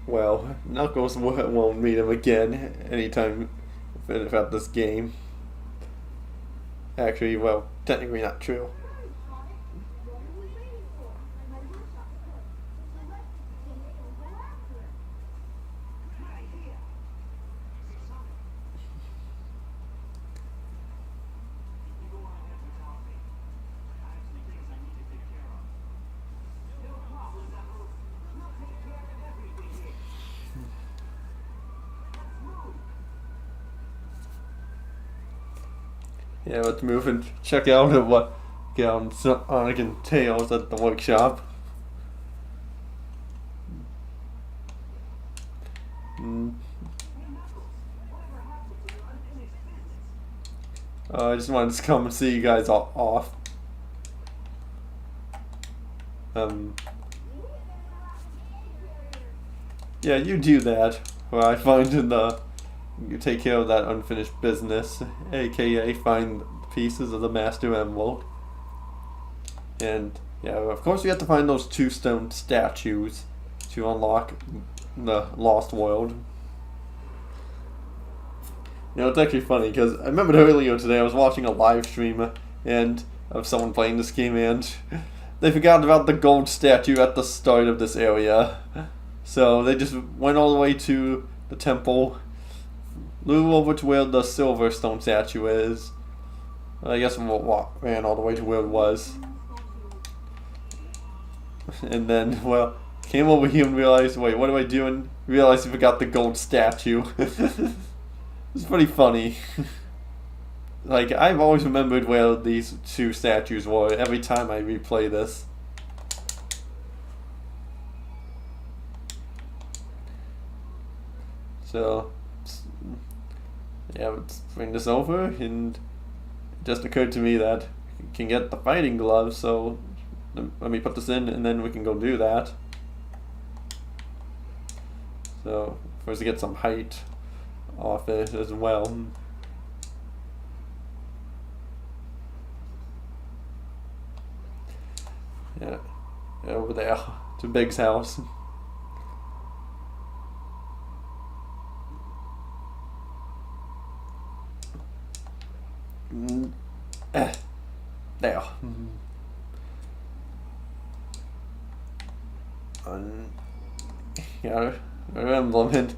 Well, Knuckles won't meet him again anytime throughout this game. Actually, well, technically not true. Yeah, let's move and check out what Sonic and Tails at the workshop. I just wanted to come and see you guys off. Yeah, you do that. Well, I find you take care of that unfinished business, aka find pieces of the Master Emerald. And yeah, of course you have to find those 2 stone statues to unlock the Lost World. You know, it's actually funny because I remembered earlier today I was watching a live stream and of someone playing this game and they forgot about the gold statue at the start of this area. So they just went all the way to the temple, flew over to where the silver stone statue is. I guess ran all the way to where it was. And then, well, came over here and realized, wait, what am I doing? Realized I forgot the gold statue. It's pretty funny. Like, I've always remembered where these 2 statues were every time I replay this. So, yeah, let's bring this over, and it just occurred to me that you can get the fighting gloves, so let me put this in and then we can go do that. So, first to get some height off it as well. Yeah, over there to Big's house. There. Yeah, emblem. And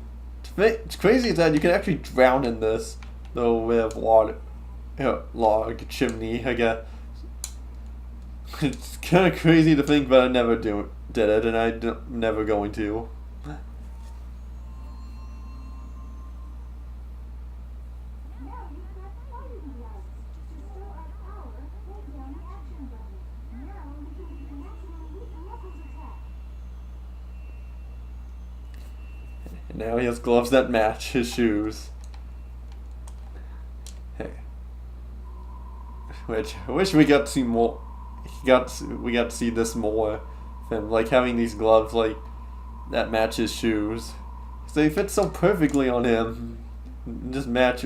it's crazy that you can actually drown in this, though with water, log chimney. I guess it's kind of crazy to think, but I never did it, and I'm never going to. Now you've got fighting gloves. To store our power, hold down the action button. Now we can do the maximum weak knuckles attack. And now he has gloves that match his shoes. Hey, which I wish we got to see more. We got to see this more. Him like having these gloves like that match his shoes. So they fit so perfectly on him. Just match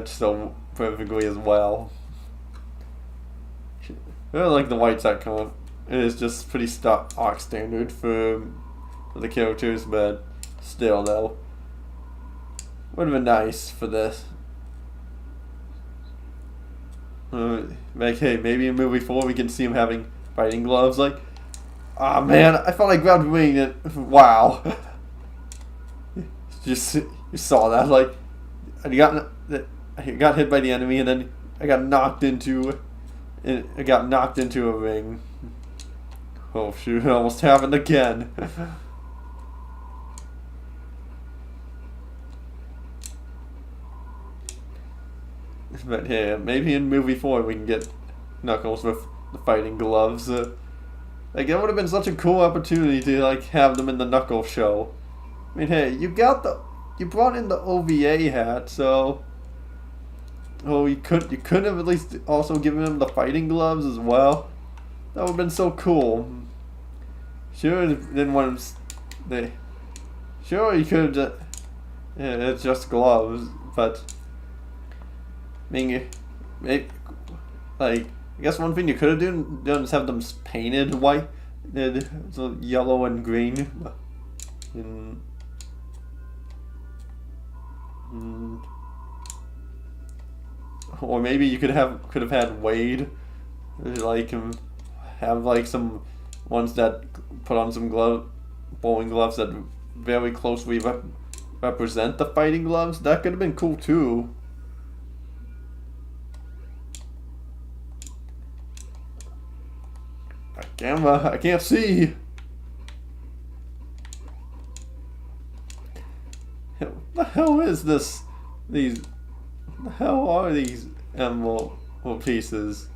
so perfectly as well. I really like the white side color. It is just pretty stock standard for the characters, but still though, would have been nice for this. Like, hey, maybe in movie 4 we can see him having fighting gloves. Like, ah, man, I felt like grabbed wing it. Wow. Just you saw that, like, I got hit by the enemy, and then I got knocked into a ring. Oh shoot! It almost happened again. But yeah, maybe in movie 4 we can get Knuckles with the fighting gloves. Like, it would have been such a cool opportunity to like have them in the Knuckles show. I mean, hey, you brought in the OVA hat, so you couldn't have at least also given him the fighting gloves as well. That would have been so cool. Sure, didn't want him. Sure, you could have. Yeah, it's just gloves, but. I mean, maybe, like, I guess one thing you could have done is have them painted white, so yellow and green, or maybe you could have had Wade, like, have like some ones that put on some bowling gloves that very closely represent the fighting gloves. That could have been cool too. Camera, I can't see. What the hell is this? The hell are these emerald pieces.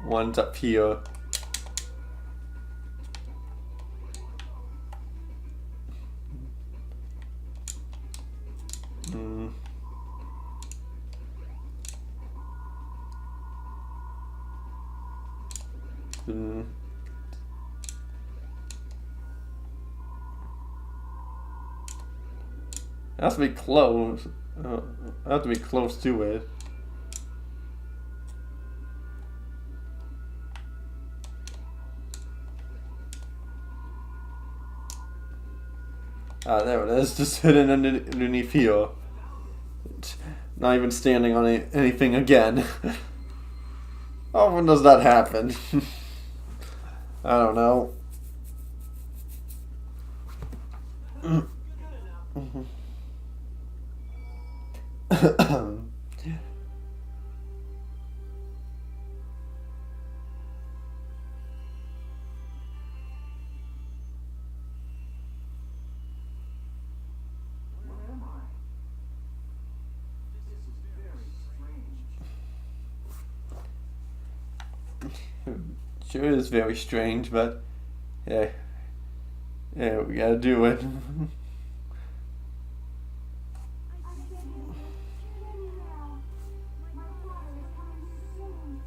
One's up here. It has to be close. I have to be close to it. Ah, there it is, just hidden underneath here. Not even standing on anything again. How often does that happen? I don't know. Where am I? This is very strange. Sure is very strange, but yeah, we gotta do it. I beg you, hear me now. My father is coming soon,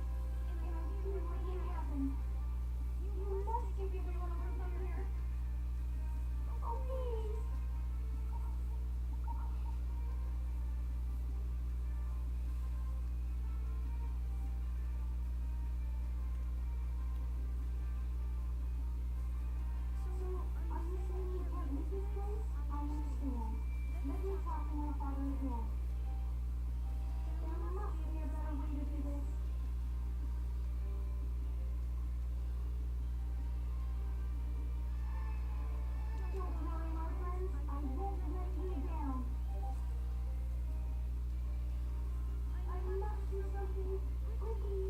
and I fear what can happen. You must take everyone away from here. Oh, please. So, are you saying you can't leave this place? I understand. Let me talk to my father again. There must be a better way to do this. Don't worry, my friends. I won't let you down. I must do something quickly.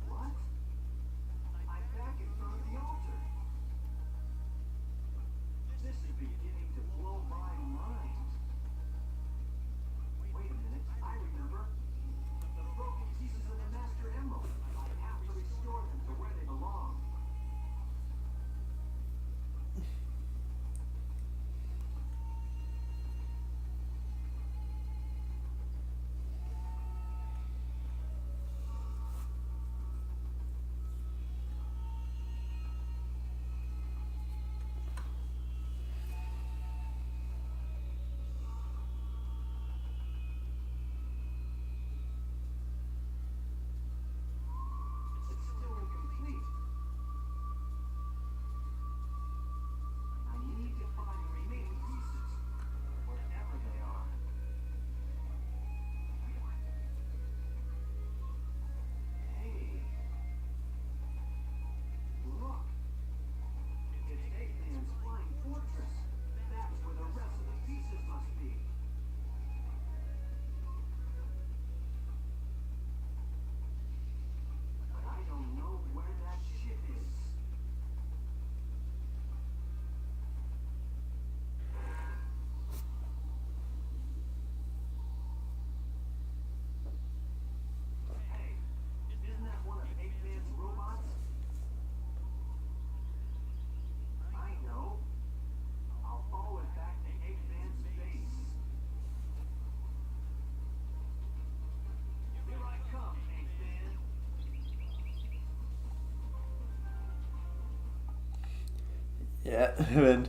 What? I'm back in front of the altar. This is beginning to blow my mind. Wait a minute, I remember. The broken pieces of the Master Emerald. I have to restore them to where they belong. It's still incomplete. I need to find the remaining pieces, wherever they are. Hey! Look! It's Eggman's flying fortress. That's where the rest of the pieces must be. But I don't know where that ship is. Hey, isn't that one of Eggman's robots? I know. I'll follow it back to Eggman's base. Here I come, Eggman. Yeah, and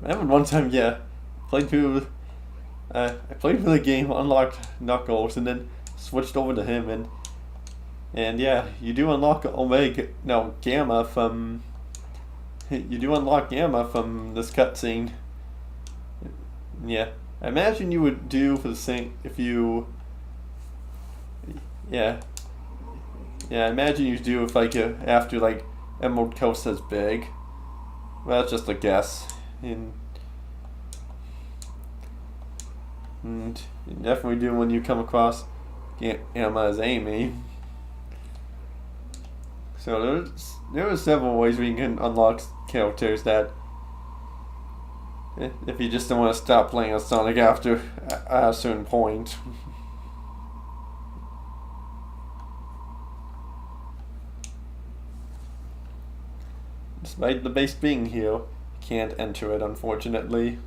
I remember one time, yeah, played through. I played through the game, unlocked Knuckles, and then switched over to him, and yeah, you do unlock Gamma from. You do unlock Gamma from this cutscene. Yeah, I imagine you would do for the same if you. Yeah, Yeah, I imagine you do if like after like Emerald Coast is big. Well, that's just a guess. And you definitely do when you come across Emma as Amy. So there are several ways we can unlock characters that if you just don't want to stop playing as Sonic after a certain point. Despite the base being here, you can't enter it, unfortunately.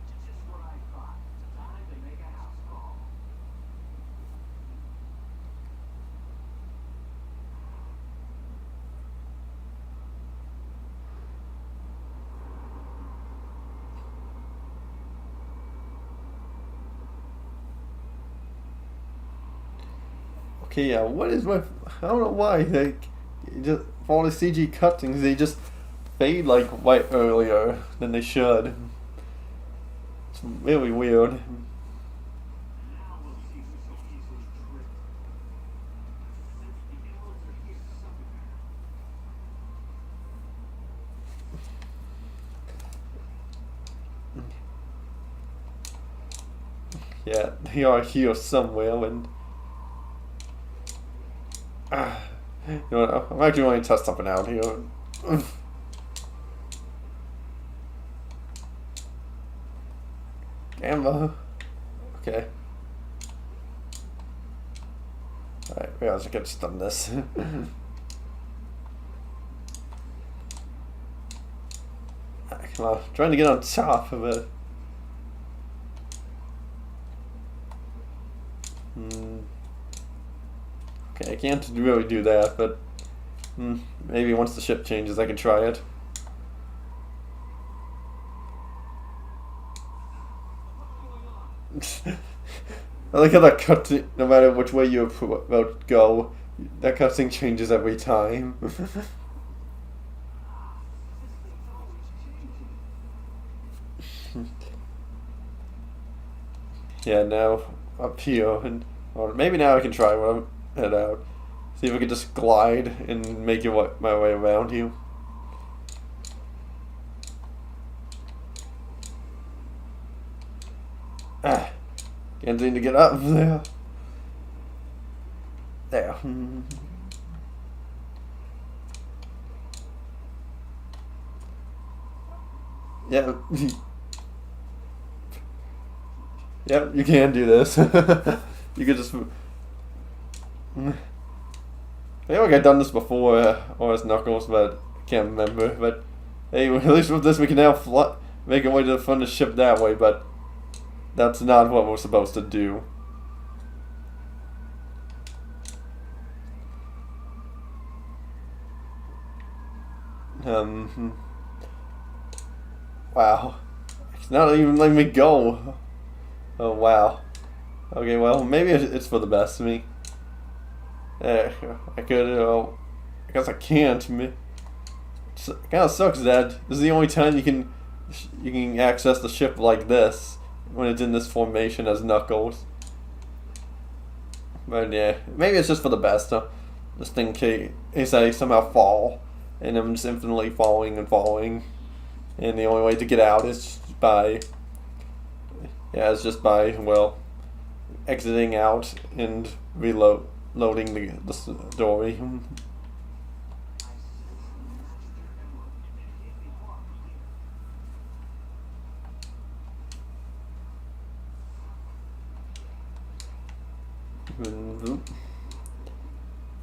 Just what I thought. Time to make a house call. Okay, yeah, what is my... I don't know why, like, just, for all the CG cuttings, they just fade, like, right earlier than they should. It's really weird. Now we'll see who's so easily tricked. The emeralds are here somewhere. Yeah, they are here somewhere, and... you know what, I'm actually going to test something out here. Damn, okay. Alright, we also get done this. Come on, trying to get on top of it. Okay, I can't really do that, but maybe once the ship changes I can try it. I like how that cutscene, no matter which way you about go, that cutscene changes every time. Yeah, now up here, and or maybe now I can try when I'm head out. See if I can just glide and make my way around you. Can't seem to get up there. There. Yeah. Yep, you can do this. You could just... I feel like I've done this before, or as Knuckles, but I can't remember. But hey, at least with this we can now make our way to the front of the ship that way, but that's not what we're supposed to do. Wow. It's not even letting me go. Oh, wow. Okay, well, maybe it's for the best of me. I could, I guess I can't. It kind of sucks that this is the only time you can access the ship like this, when it's in this formation as Knuckles. But yeah, maybe it's just for the best. Just in case I somehow fall, and I'm just infinitely falling and falling, and the only way to get out is by, yeah, it's just by, well, exiting out and loading the story.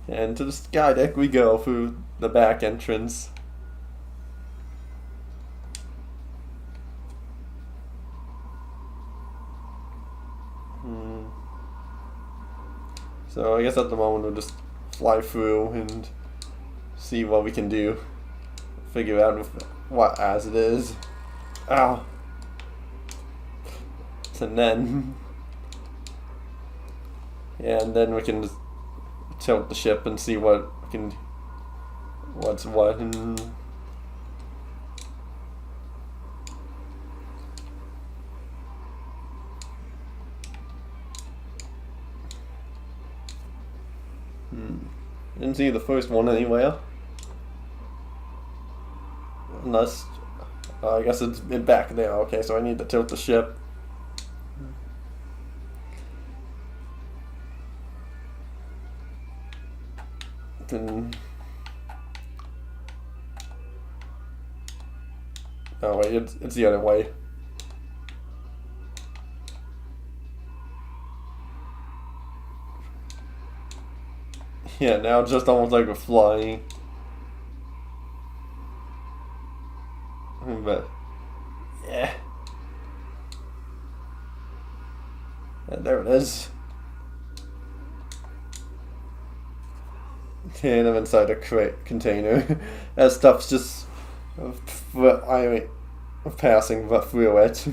And to the sky deck we go through the back entrance. So I guess at the moment we'll just fly through and see what we can do. Figure out what as it is. Ow. And then yeah, and then we can just tilt the ship and see what's what. And Didn't see the first one anywhere. Unless, I guess it's back there. Okay, so I need to tilt the ship. Then, oh wait, it's the other way. Yeah, now it's just almost like we're flying. But yeah, and there it is. And I'm inside a crate container. That stuff's just passing through it.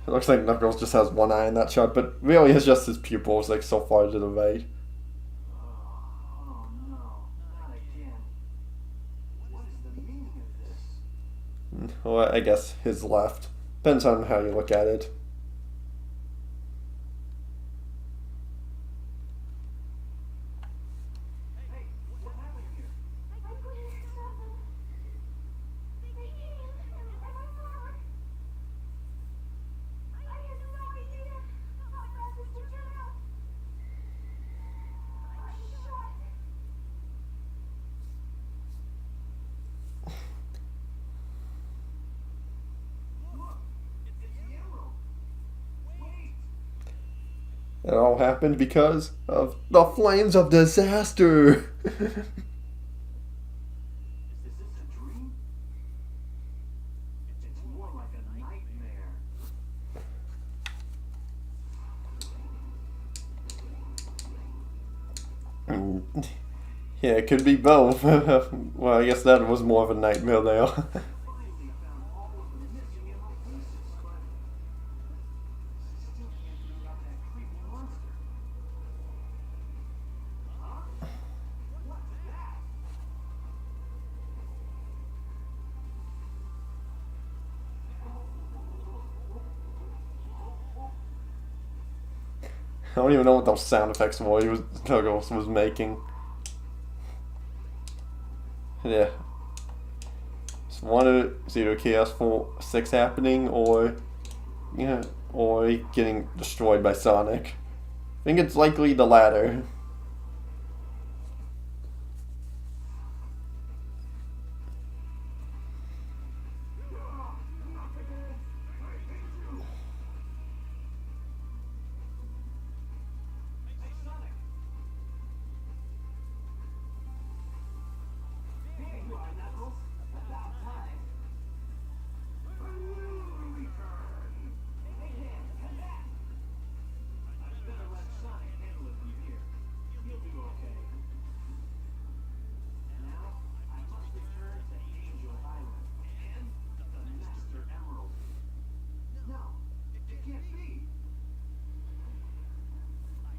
It looks like Knuckles just has one eye in that shot, but really it's just his pupils, like so far to the right. Oh no, not again. What is the meaning of this? Well, I guess his left. Depends on how you look at it. Hey, what happened here? I couldn't stop them. They came, and I followed. I had no idea how fast this would turn out. I was shocked. Look, it's the emerald. Wait, It all happened because of the flames of disaster. is this a dream? It's more like a nightmare. Yeah, it could be both. Well, I guess that was more of a nightmare there. Finally found all of the missing emerald pieces, but still can't figure out that creepy monster. Huh? What's that? I don't even know what those sound effects were Knuckles was making. Yeah. Just wanted it's either Chaos 6 happening or or getting destroyed by Sonic. I think it's likely the latter. Hey, Sonic! Here you are, Knuckles. About time. Return. Hey, Dan, come back. I'd better let Sonic handle it from here. He'll do okay. Now, I must return to Angel Island and the Master Emerald. No, it can't be.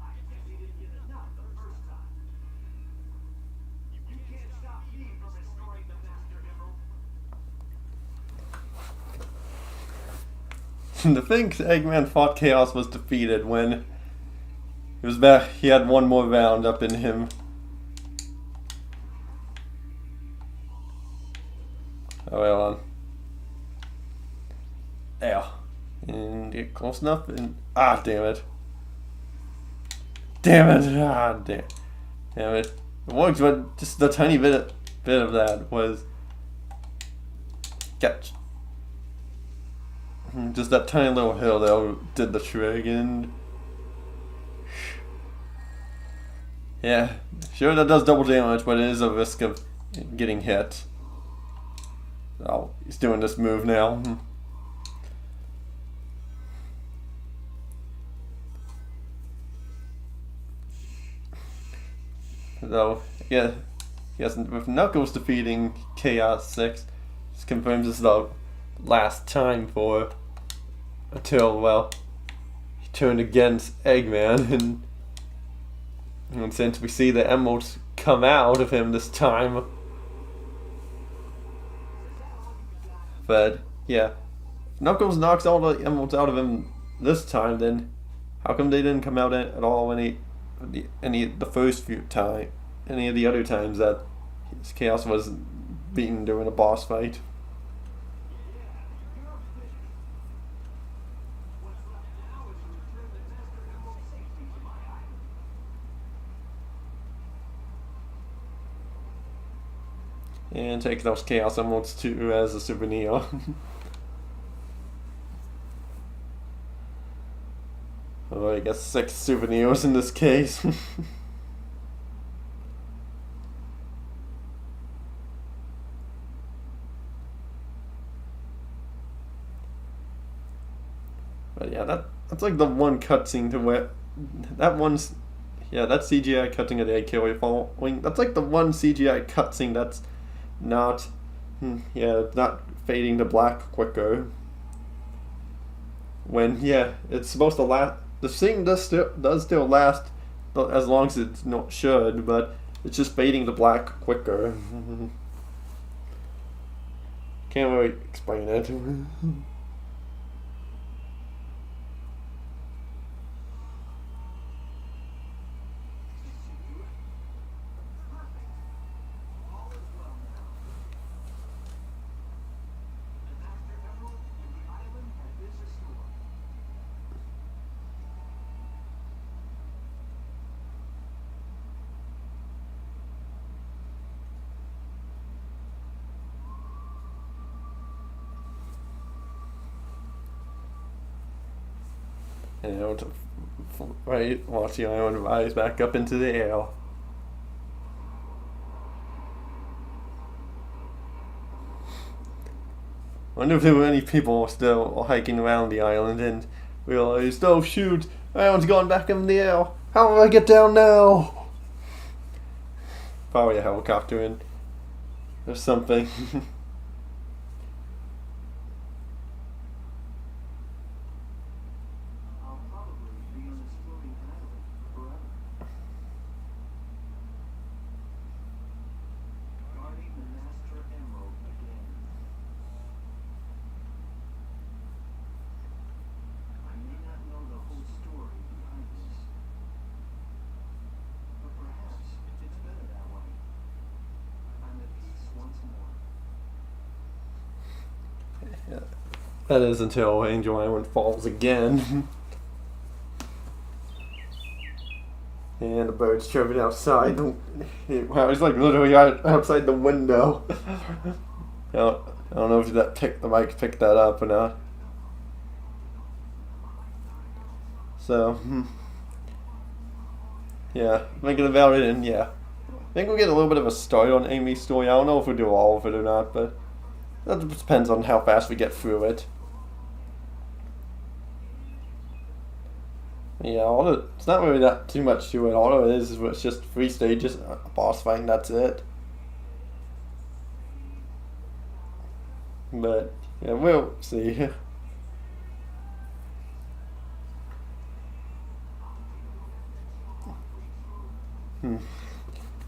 I guess he didn't get enough the first time. You can't stop me from restoring the Master Emerald. To think Eggman thought Chaos was defeated when he was back. He had one more round up in him. Oh well. There. And get close enough and damn it. Damn it. Damn it. It worked, but just the tiny bit of that was catch. Just that tiny little hill that did the trick, and yeah, sure that does double damage, but it is a risk of getting hit. Oh, he's doing this move now. Though, yeah, yes, with Knuckles defeating Chaos 6, this confirms this is the last time for until, well, turned against Eggman, and since we see the emeralds come out of him this time, but yeah, Knuckles knocks all the emeralds out of him this time. Then how come they didn't come out at all any the first few time, any of the other times that Chaos was beaten during a boss fight? And take those Chaos Emeralds too as a souvenir. Oh, I guess 6 souvenirs in this case. But yeah, that's like the one cutscene to where that one's, yeah, that CGI cutting of the egg killer falling. That's like the one CGI cutscene that's not, not fading to black quicker. When it's supposed to last. The scene does still last as long as it should, but it's just fading to black quicker. Can't really explain it. And right, watch the island rise back up into the air. Wonder if there were any people still hiking around the island and realized, oh shoot, island's gone back in the air. How do I get down now? Probably a helicopter in or something. Yeah. That is until Angel Island falls again. And the bird's chirping outside. Wow, he's like literally outside the window. I don't know if the mic picked that up or not. So, yeah, thinking about it, and yeah, I think we'll get a little bit of a start on Amy's story. I don't know if we'll do all of it or not, but that depends on how fast we get through it. Yeah, it's not really that too much to it. All it is it's just 3 stages, a boss fight, and that's it. But yeah, we'll see.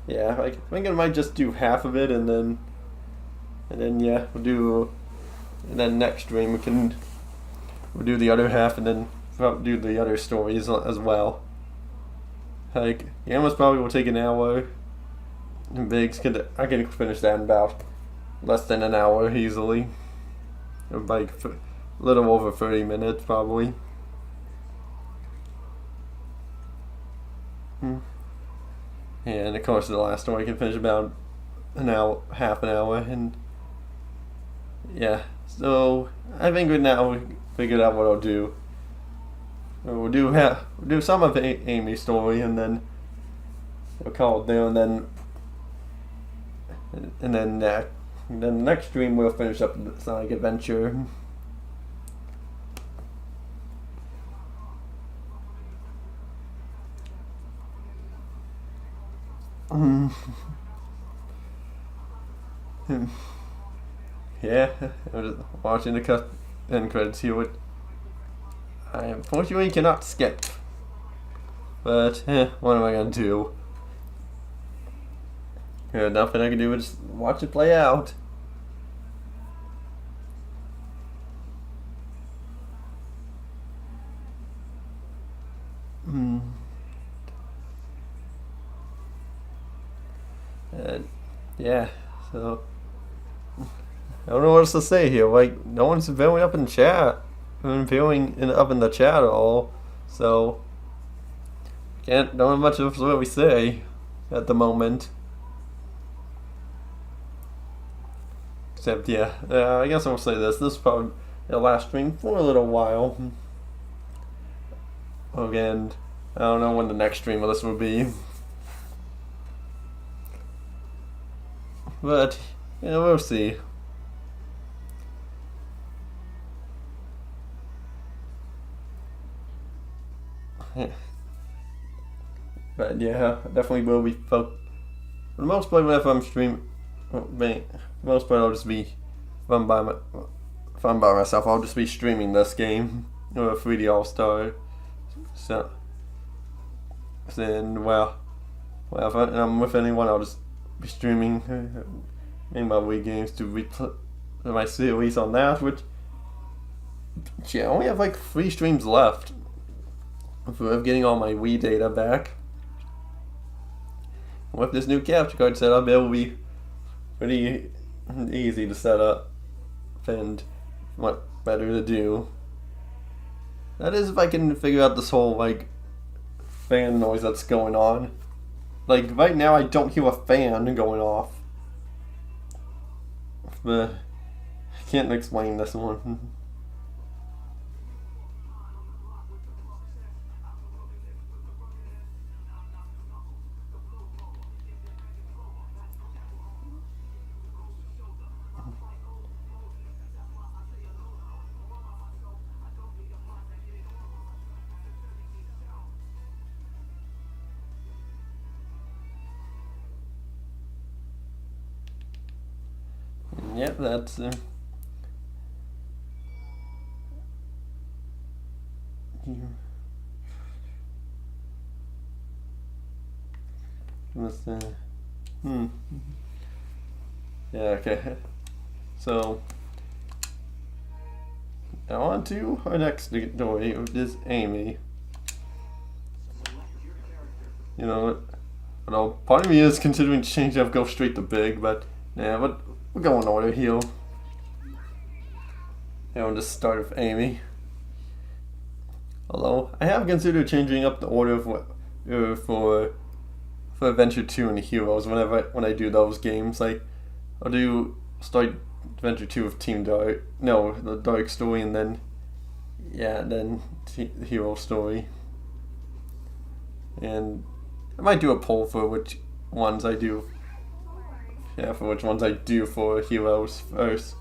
Yeah, I think I might just do half of it, and then yeah, we'll then next stream we'll do the other half, and then do the other stories as well. Like, Yama's probably will take an hour, and Biggs I can finish that in about less than an hour easily. Like a little over 30 minutes probably. Yeah, and of course the last story I can finish about an hour, half an hour, and yeah. So I think we've now figured out what I'll do. We'll do some of Amy's story, and then we'll call it there, and then the next stream we'll finish up the Sonic Adventure. Yeah, I'm just watching the end credits here. I unfortunately cannot skip. But, what am I gonna do? Nothing I can do but just watch it play out. Yeah, so I don't know what else to say here. Like, no one's viewing up in chat, up in the chat at all. So don't have much of what we say at the moment. Except, yeah, I guess I'll say this. This is probably the last stream for a little while. Again, I don't know when the next stream of this will be. But, yeah, we'll see. But yeah, definitely will be for the most part if I'm streaming. For the most part, I'll just be if I'm by myself. I'll just be streaming this game or 3D All Star. So then, if I'm with anyone, I'll just be streaming in my Wii games to replay my series on that. Which, yeah, I only have like 3 streams left of getting all my Wii data back. With this new capture card setup, it will be pretty easy to set up and much better to do. That is, if I can figure out this whole like fan noise that's going on. Like right now, I don't hear a fan going off, but I can't explain this one. Yep, that's yeah, okay. So now on to our next story, which is Amy. You know, part of me is considering changing up, go straight to big, but yeah, we're going order here. And we'll just start with Amy. Although I have considered changing up the order for Adventure 2 and Heroes when I do those games. Like I'll start Adventure 2 with Team Dark, no, the Dark story, and then the Hero story. And I might do a poll for which ones I do. Yeah, for which ones I do for Heroes first.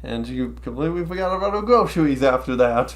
And you completely forgot about our groceries after that.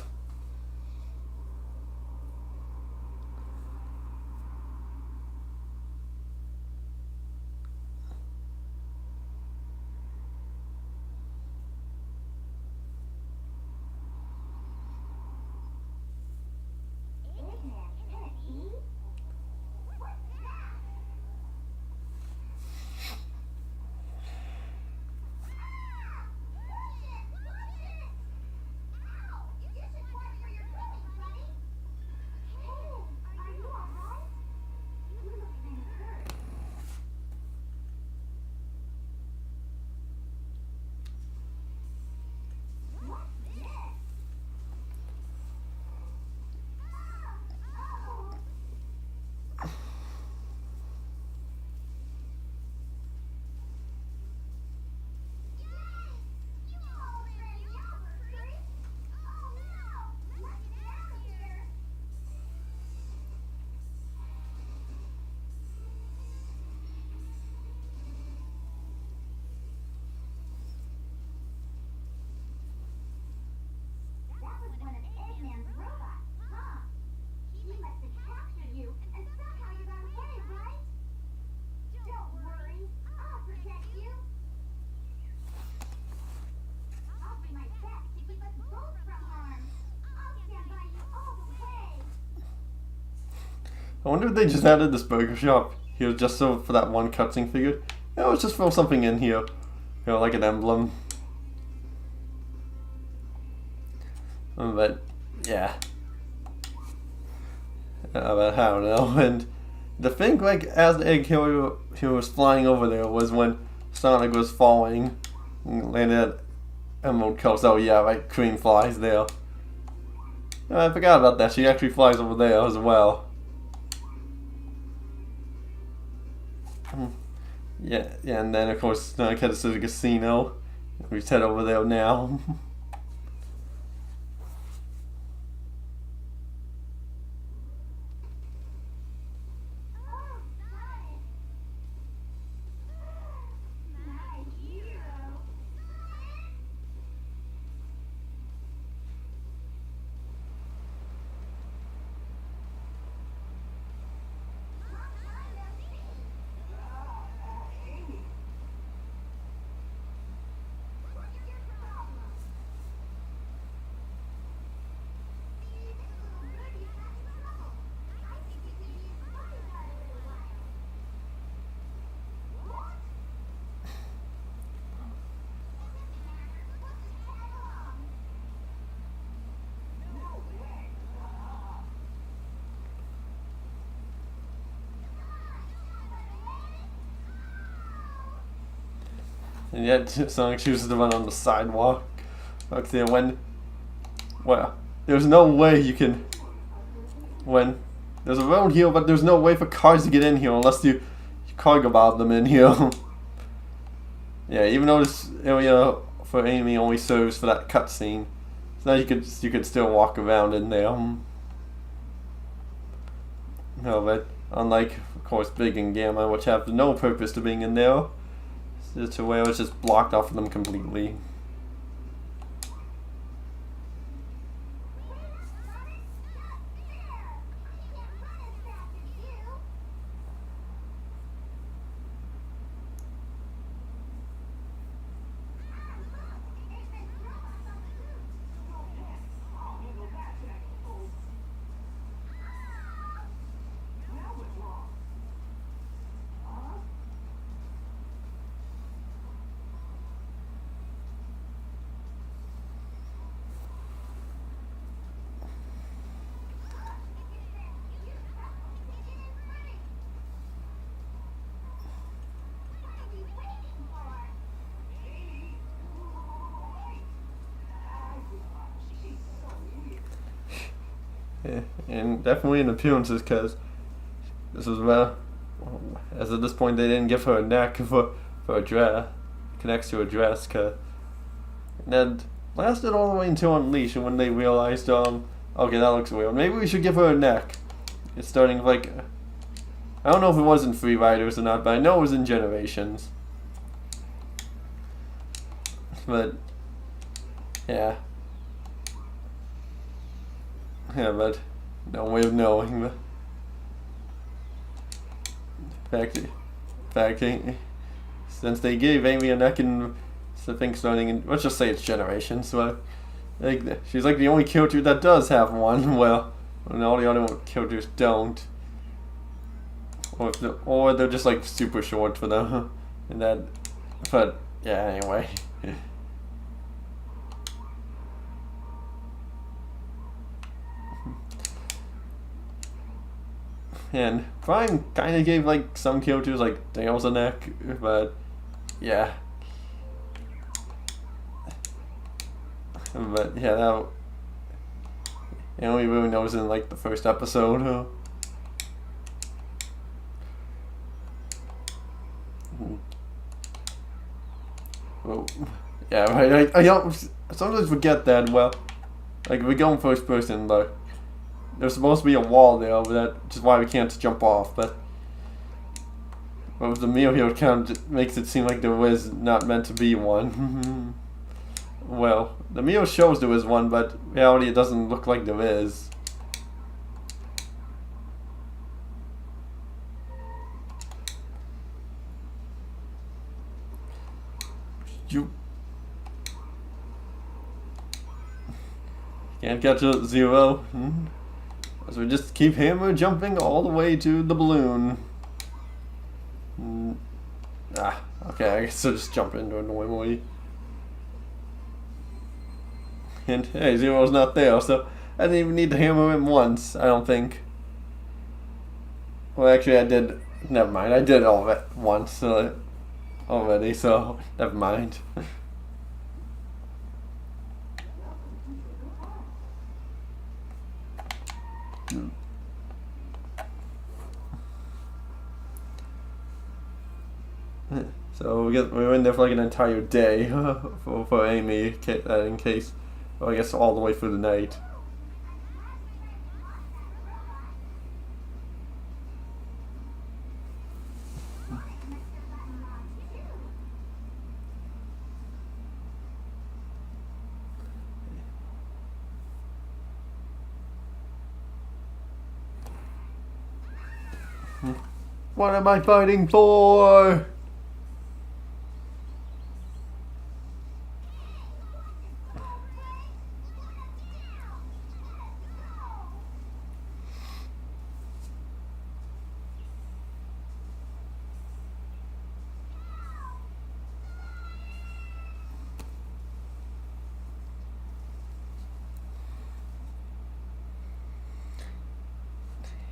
wonder if they just added this burger shop here just so for that one cutscene figure. Yeah, let's just throw something in here. You know, like an emblem. But, yeah. But I don't know. And the thing, like, as the egg he was flying over there was when Sonic was falling. And landed at Emerald Coast. Oh, yeah, right. Queen flies there. I forgot about that. She actually flies over there as well. Yeah, and then of course Sonic heads to the casino. We head over there now. And yet Sonic chooses to run on the sidewalk. Up there when, well, there's no way you can, when there's a road here, but there's no way for cars to get in here unless you cargo bomb them in here. Yeah, even though this area for Amy only serves for that cutscene, so now you could still walk around in there. No, but unlike of course Big and Gamma, which have no purpose to being in there. To where it's just blocked off of them completely. Yeah, and definitely in appearances, because this is where, as at this point, they didn't give her a neck for a dress, connects to a dress, cause and lasted all the way until Unleash, and when they realized, okay, that looks weird. Maybe we should give her a neck. It's starting like, I don't know if it was in Free Riders or not, but I know it was in Generations. But yeah. Yeah, but no way of knowing. But fact, since they gave Amy a neck in the thing starting in, let's just say it's Generations, so like she's like the only character that does have one. Well, and all the other characters don't, or they're just like super short for them, and that. But yeah, anyway. And Prime kind of gave like some characters like Tails a neck, but yeah. But yeah, that you only really knows in like the first episode. Well, yeah, right. I don't sometimes forget that. Well, like we go in first person, but there's supposed to be a wall there, but which is why we can't jump off. But with the meal here, it kind of makes it seem like there was not meant to be one. Well, the meal shows there is one, but in reality it doesn't look like there is. You can't catch a zero. So we just keep hammer jumping all the way to the balloon. Okay, I guess I'll just jump into it normally. And hey, Zero's not there, so I didn't even need to hammer him once, I don't think. Well, actually, I did. Never mind, I did all of it once already, so never mind. So we were in there for like an entire day for Amy, in case, well, I guess all the way through the night. What am I fighting for?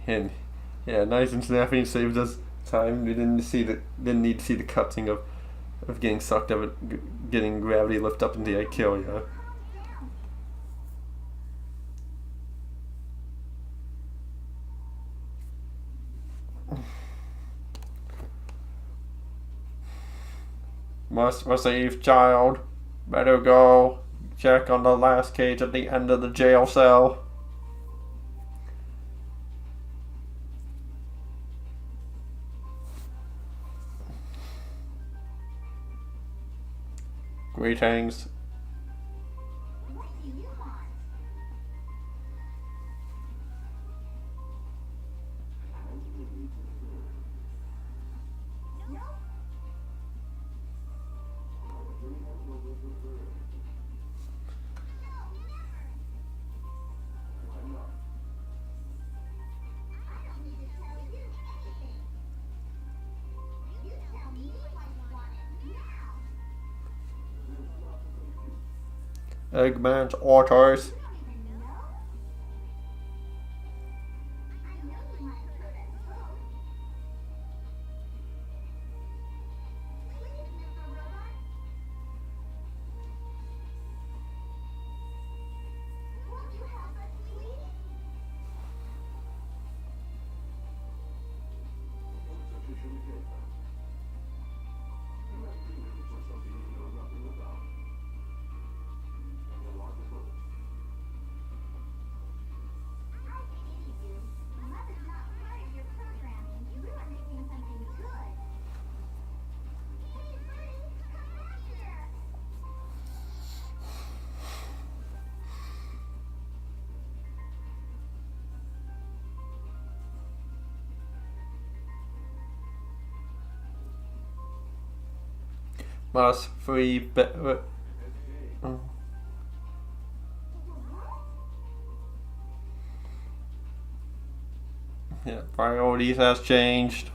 And yeah, nice and snappy, saved us time. We didn't need to see the cutscene of getting sucked up, getting gravity lift up into the kill you. Must receive child. Better go check on the last cage at the end of the jail cell. Greetings. What do you want? No? I don't need to tell you anything. You tell me what you want now. Eggman's orders. You don't even know. I know you might have heard us both. Please, Mr. Robot. Won't you help us, please? I pity you. Mother's not part of your programming. You are missing something good. Hey, buddy, come back here. Must free. Yeah, priorities has changed.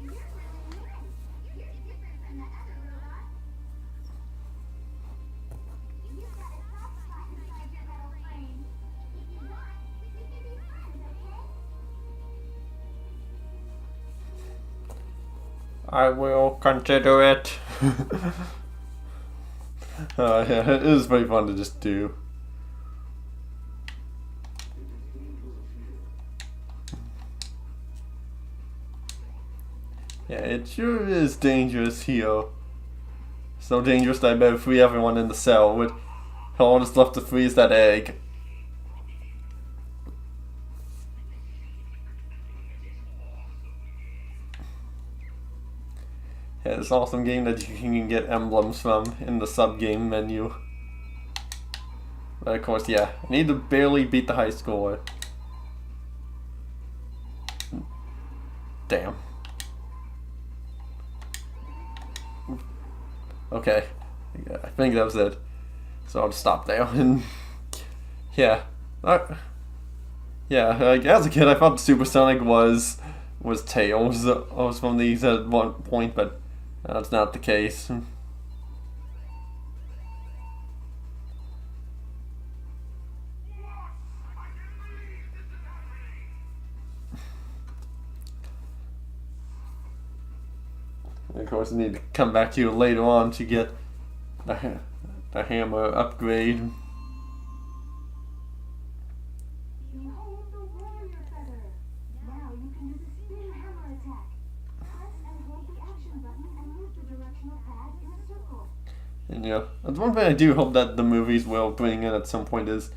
You sure? You're really nice. You're different from the other robots. You've got a soft spot inside your metal frame. If you want, we can be friends, okay? I will consider it. Yeah, it was pretty fun to just do. Yeah, it sure is dangerous here. So dangerous that I better free everyone in the cell. With all that's left to freeze that egg. Yeah, this awesome game that you can get emblems from in the sub-game menu. But of course, yeah, I need to barely beat the high score. Damn. Okay, yeah, I think that was it. So I'll just stop there. And yeah, yeah. Like, as a kid, I thought Supersonic was Tails. I was from these at one point, but that's not the case. Of course, I need to come back to you later on to get the hammer upgrade. Behold the warrior feather. Now you can do the spin hammer attack. Press and hold the action button and move the directional pad in a circle. And yeah, that's one thing I do hope that the movies will bring in at some point is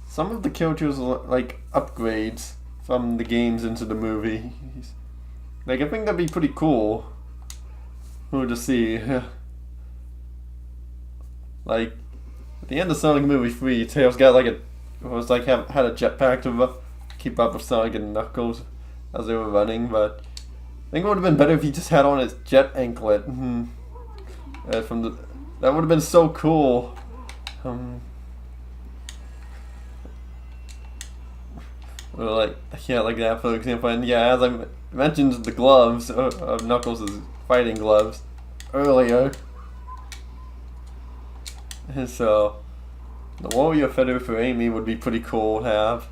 some of the characters like upgrades from the games into the movies. Like, I think that'd be pretty cool. Who to see? Like at the end of Sonic Movie 3, Tails got like had a jetpack to keep up with Sonic and Knuckles as they were running, but I think it would have been better if he just had on his jet anklet. That would have been so cool. Or like that for example. And yeah, as I mentioned, the gloves of Knuckles' fighting gloves earlier. And so the warrior feather for Amy would be pretty cool to have.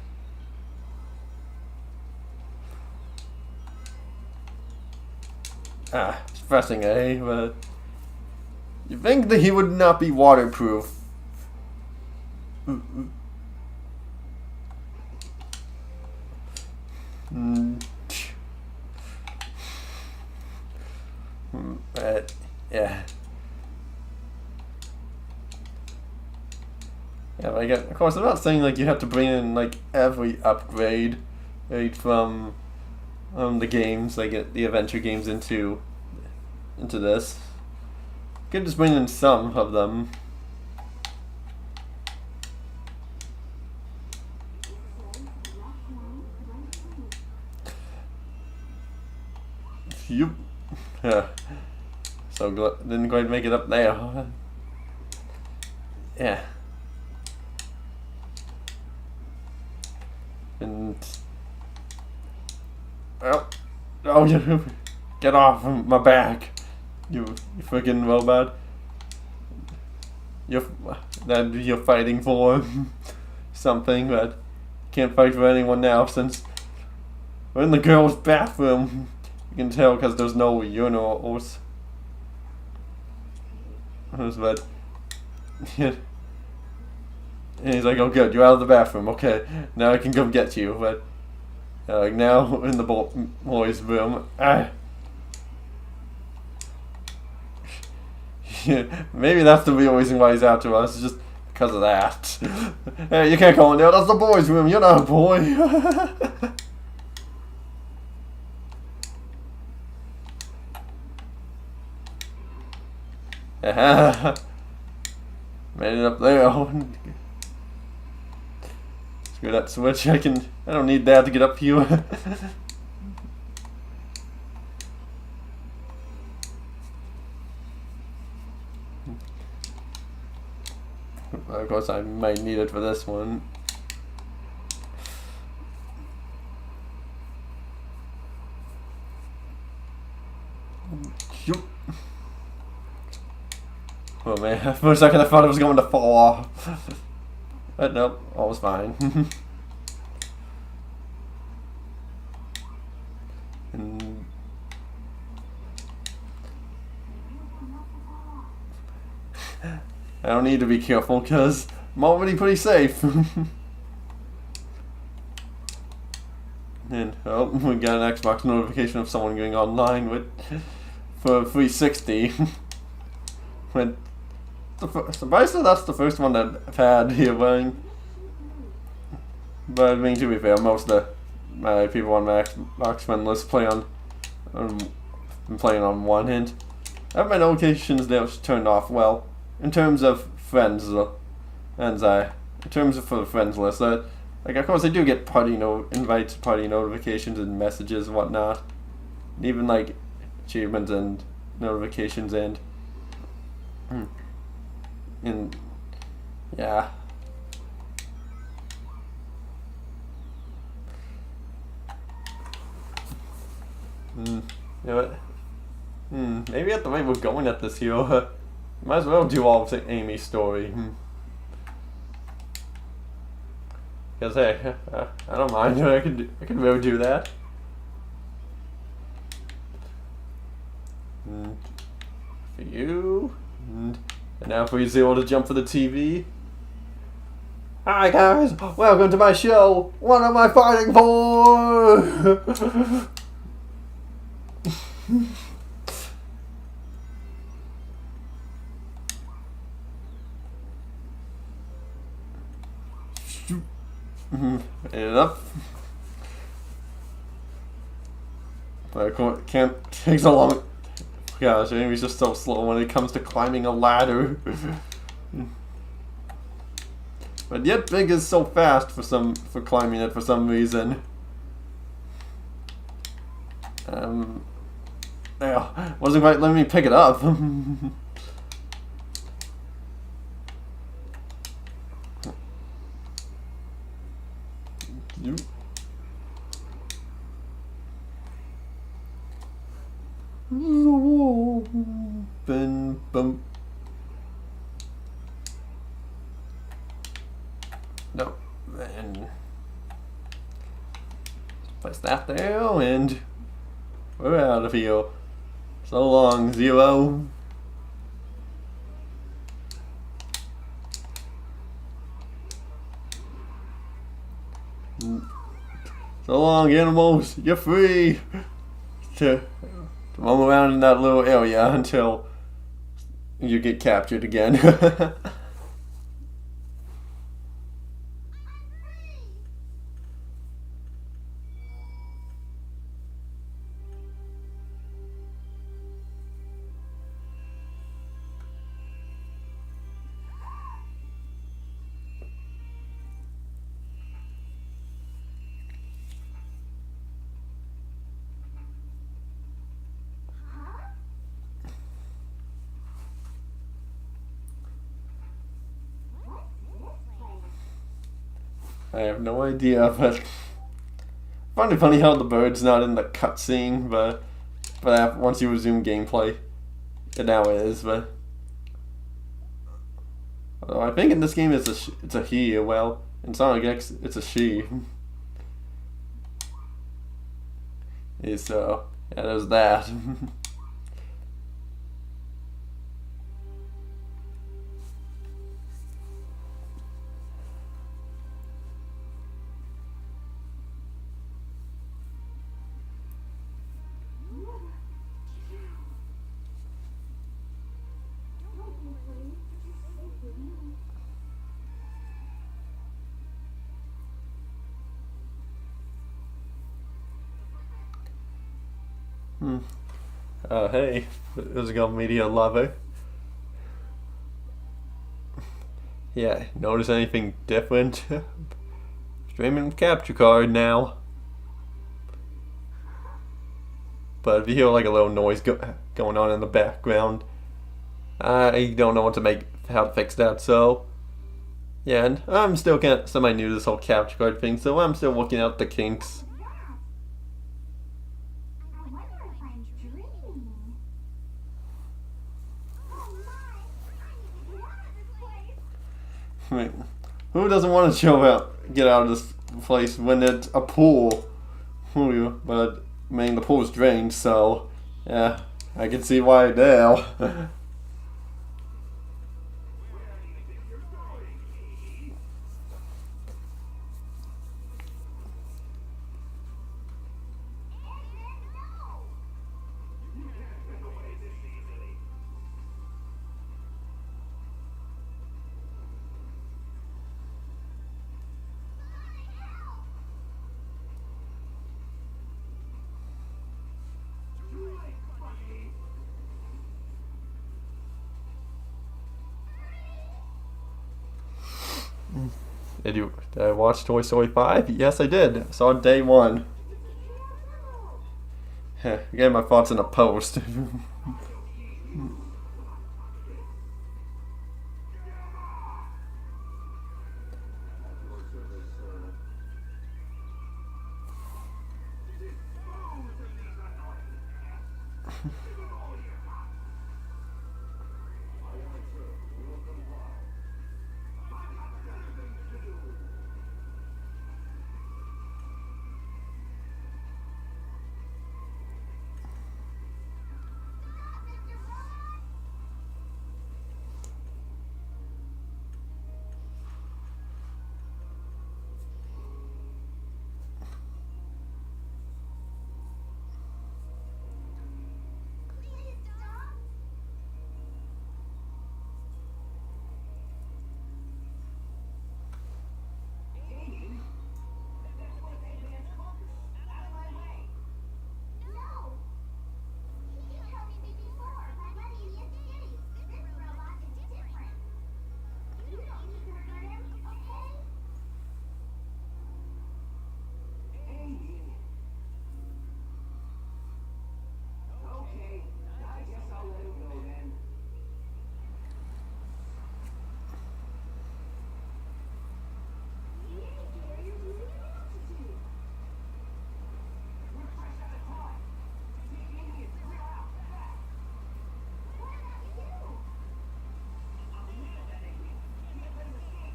It's pressing A, but you think that he would not be waterproof. But yeah. Yeah, like, of course, I'm not saying like you have to bring in like every upgrade right from the games, like the adventure games into this. You could just bring in some of them. Yup. Yeah. So didn't quite make it up there. Yeah. And oh, you get off my back, you freaking robot! You're fighting for something, but can't fight for anyone now since we're in the girls' bathroom. You can tell because there's no urinals. But and he's like, "Oh, good, you're out of the bathroom. Okay, now I can come get you." But like now in the boys' room, maybe that's the real reason why he's after us. Just because of that. Hey, you can't go in there. That's the boys' room. You're not a boy. Made it up there. Screw that switch. I don't need that to get up here. Of course, I might need it for this one. Oh man, for a second I thought it was going to fall off. But nope, all was fine. And I don't need to be careful because I'm already pretty safe. And oh, we got an Xbox notification of someone going online for 360. When surprisingly, that's the first one that I've had here running. But I mean, to be fair, most of my people on my Xbox friend list play on been playing on one end. I have my notifications now turned off. Well, in terms of friends, in terms of for the friends list, like of course I do get invites, party notifications, and messages and whatnot, and even like achievements and notifications and yeah. You know what? Maybe at the rate we're going at this here, might as well do all of the Amy story. Because hey, I don't mind. I could really do that. For you, and now for Zero to jump for the TV. Hi guys, welcome to my show. What am I fighting for? Enough. But I can't take so long. Gosh, Amy's just so slow when it comes to climbing a ladder. But yet Big is so fast for climbing it for some reason. Yeah, wasn't quite letting me pick it up. You. Bum, bum. No, then place that there, and we're out of here. So long, Zero. So long, animals. You're free to roam around in that little area until you get captured again. I have no idea, but I find it funny how the bird's not in the cutscene, but once you resume gameplay, it now is. But although I think in this game it's a he. Well, in Sonic X it's a she. So yeah, there's that. Hey, there's a media lover. Yeah, notice anything different? Streaming capture card now. But if you hear like a little noise going on in the background, I don't know how to fix that. So yeah, and I'm still semi-new to this whole capture card thing, so I'm still working out the kinks. Who doesn't want to get out of this place when it's a pool? But I mean, the pool's drained, so yeah, I can see why now. Did I watch Toy Story 5? Yes, I did. I saw it day one. Again, my thoughts in a post. Okay, I guess I'll let him go then. We're fresh out of time. Take Amy and clear out. Fast. I'm the middle of that Amy. Can't let him escape.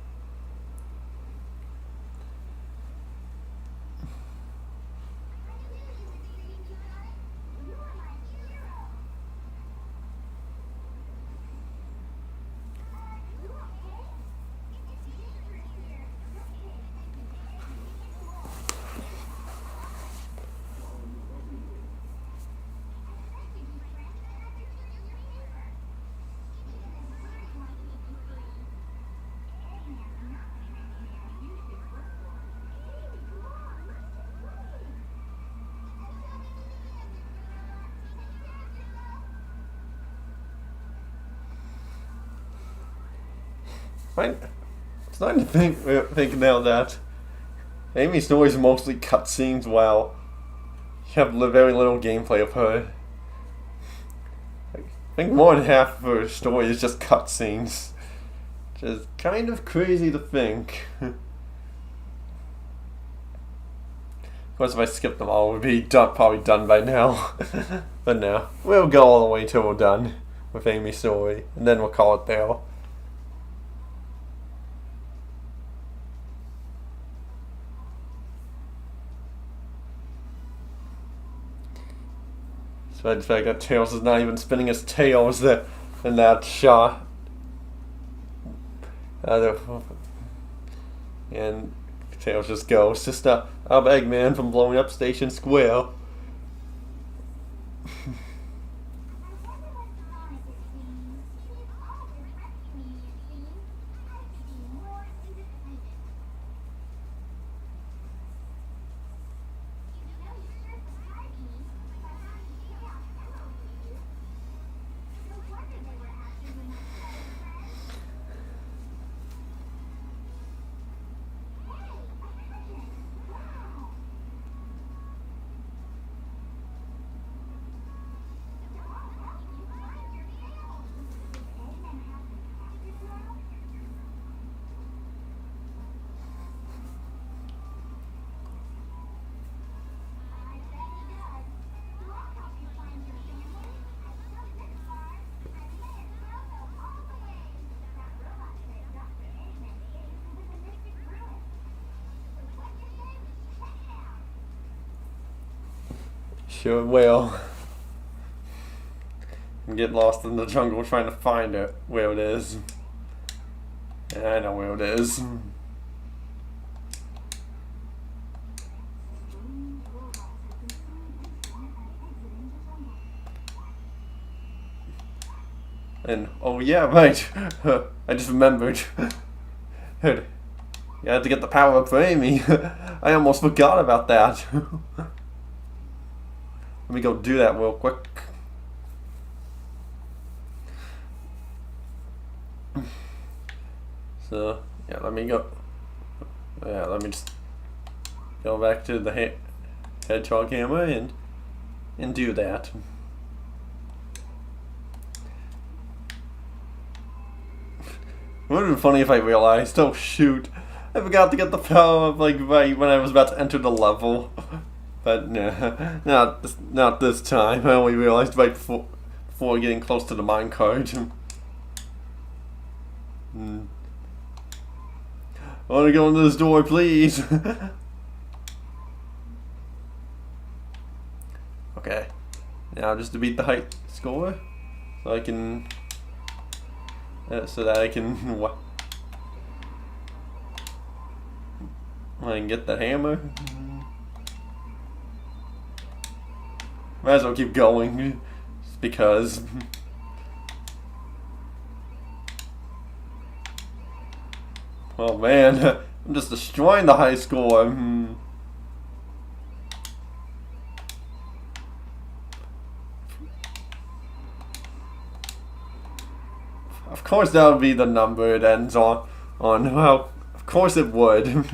I'm starting to think now that Amy's story is mostly cutscenes while you have very little gameplay of her. I think more than half of her story is just cutscenes. Which is kind of crazy to think. Of course, if I skipped them all, we'd be probably done by now. But no, we'll go all the way till we're done with Amy's story, and then we'll call it there. So the fact that Tails is not even spinning his tails in that shot. And Tails just goes to stop Eggman from blowing up Station Square. Sure will. And get lost in the jungle trying to find it, where it is. And I know where it is. And, oh yeah, right. I just remembered. You had to get the power up for Amy. I almost forgot about that. Let me go do that real quick. So, yeah, let me go. Yeah, let me just go back to the hedgehog hammer and do that. It would have been funny if I realized, oh shoot, I forgot to get the power up like right when I was about to enter the level. But no, not this time. I only realized right before getting close to the minecart. I want to go into this door, please. Okay, now just to beat the height score, so I can, I can get the hammer. Might as well keep going, just because. Oh man, I'm just destroying the high score. Of course that would be the number it ends on. Well, of course it would.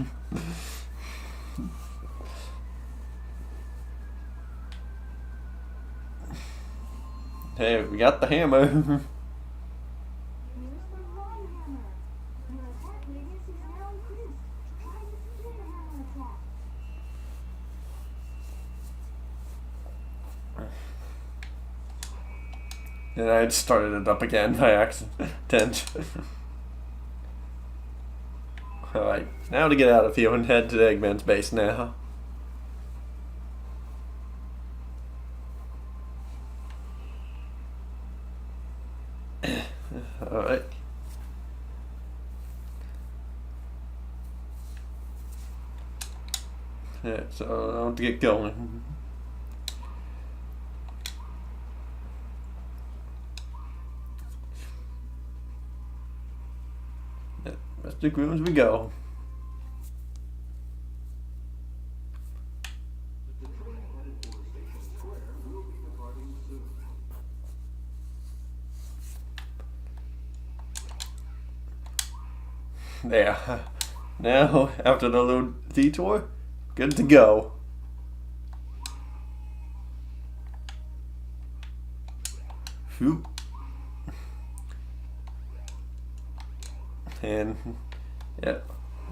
Hey, we got the hammer. Use the wrong hammer. Your attack radius is now increased. Try the spear hammer attack. And I had started it up again by accident. Alright, now to get out of here and head to Eggman's base now. Alright. Yeah, so I want to get going. Mystic rooms we go. The train headed for Station Square will be departing soon. There. Now, after the little detour, good to go. Phew. And, yeah,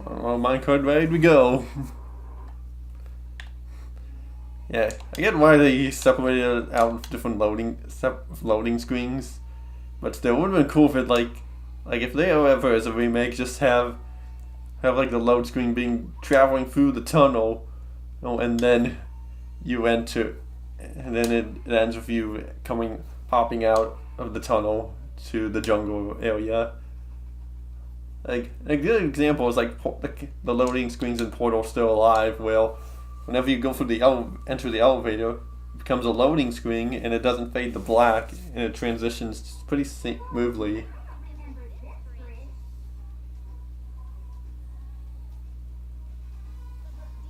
on minecart ride we go. Yeah, I get why they separated out different loading screens, but still, it would have been cool if it like if they ever as a remake just have like the load screen being traveling through the tunnel, and then you enter, and then it ends with you popping out of the tunnel to the jungle area. Like a good example is like the loading screens in Portal Still Alive. Well, whenever you go through enter the elevator, it becomes a loading screen and it doesn't fade to black and it transitions pretty smoothly. Remember this bridge?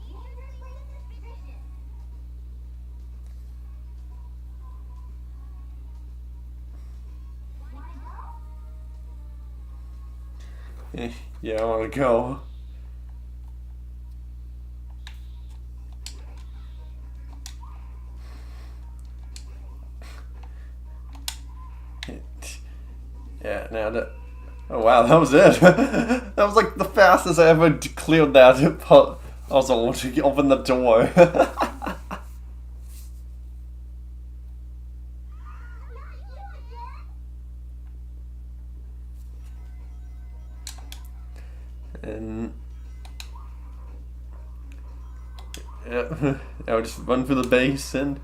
Dangerous way to suspicious. Wanna go? Yeah, I want to go. Yeah, now that. Oh wow, that was it. That was like the fastest I ever cleared that puzzle to open the door. And yeah, I would just run for the base and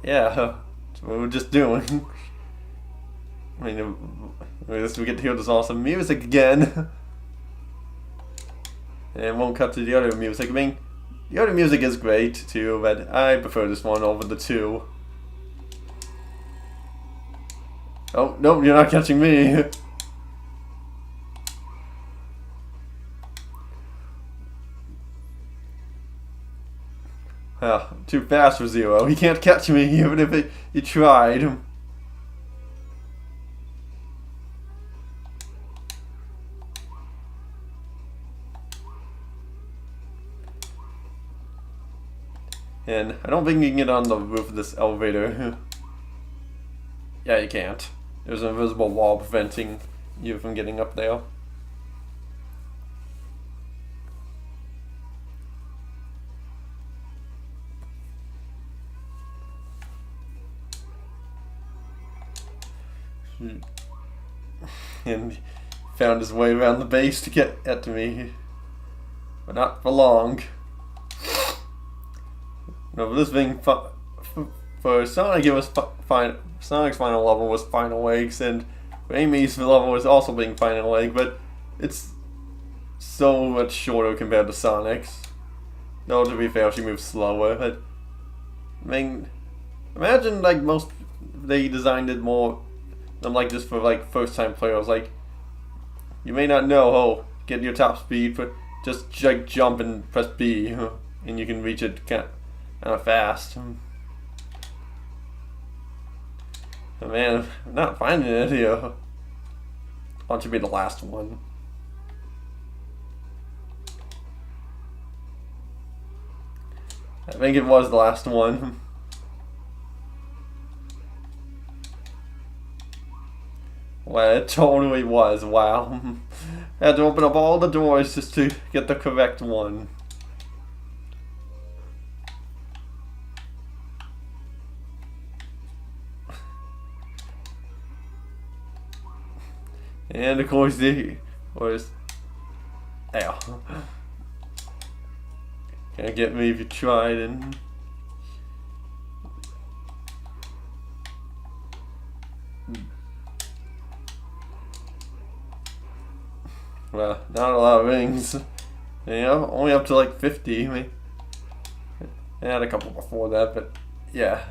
yeah, that's what we're just doing. I mean, at least we get to hear this awesome music again. And it won't cut to the other music. I mean, the other music is great too, but I prefer this one over the two. Oh, nope, you're not catching me. Too fast for Zero. He can't catch me even if he tried. And I don't think you can get on the roof of this elevator. Yeah, you can't. There's an invisible wall preventing you from getting up there. And found his way around the base to get at me. But not for long. No, but this thing for Sonic, it was Sonic's final level was Final Legs, and for Amy's level was also being Final Leg, but it's so much shorter compared to Sonic's. No, to be fair, she moves slower, but I mean, imagine like they designed it more than like just for like first time players. Like, you may not know, oh, get your top speed, but just like jump and press B, and you can reach it kind of fast. Oh, man, I'm not finding it here. Why don't you be the last one? I think it was the last one. Well, it totally was. Wow. Had to open up all the doors just to get the correct one. And of course, the was. Ow. Can't get me if you tried, and. Well, not a lot of rings. You know, only up to like 50. I mean, I had a couple before that, but yeah.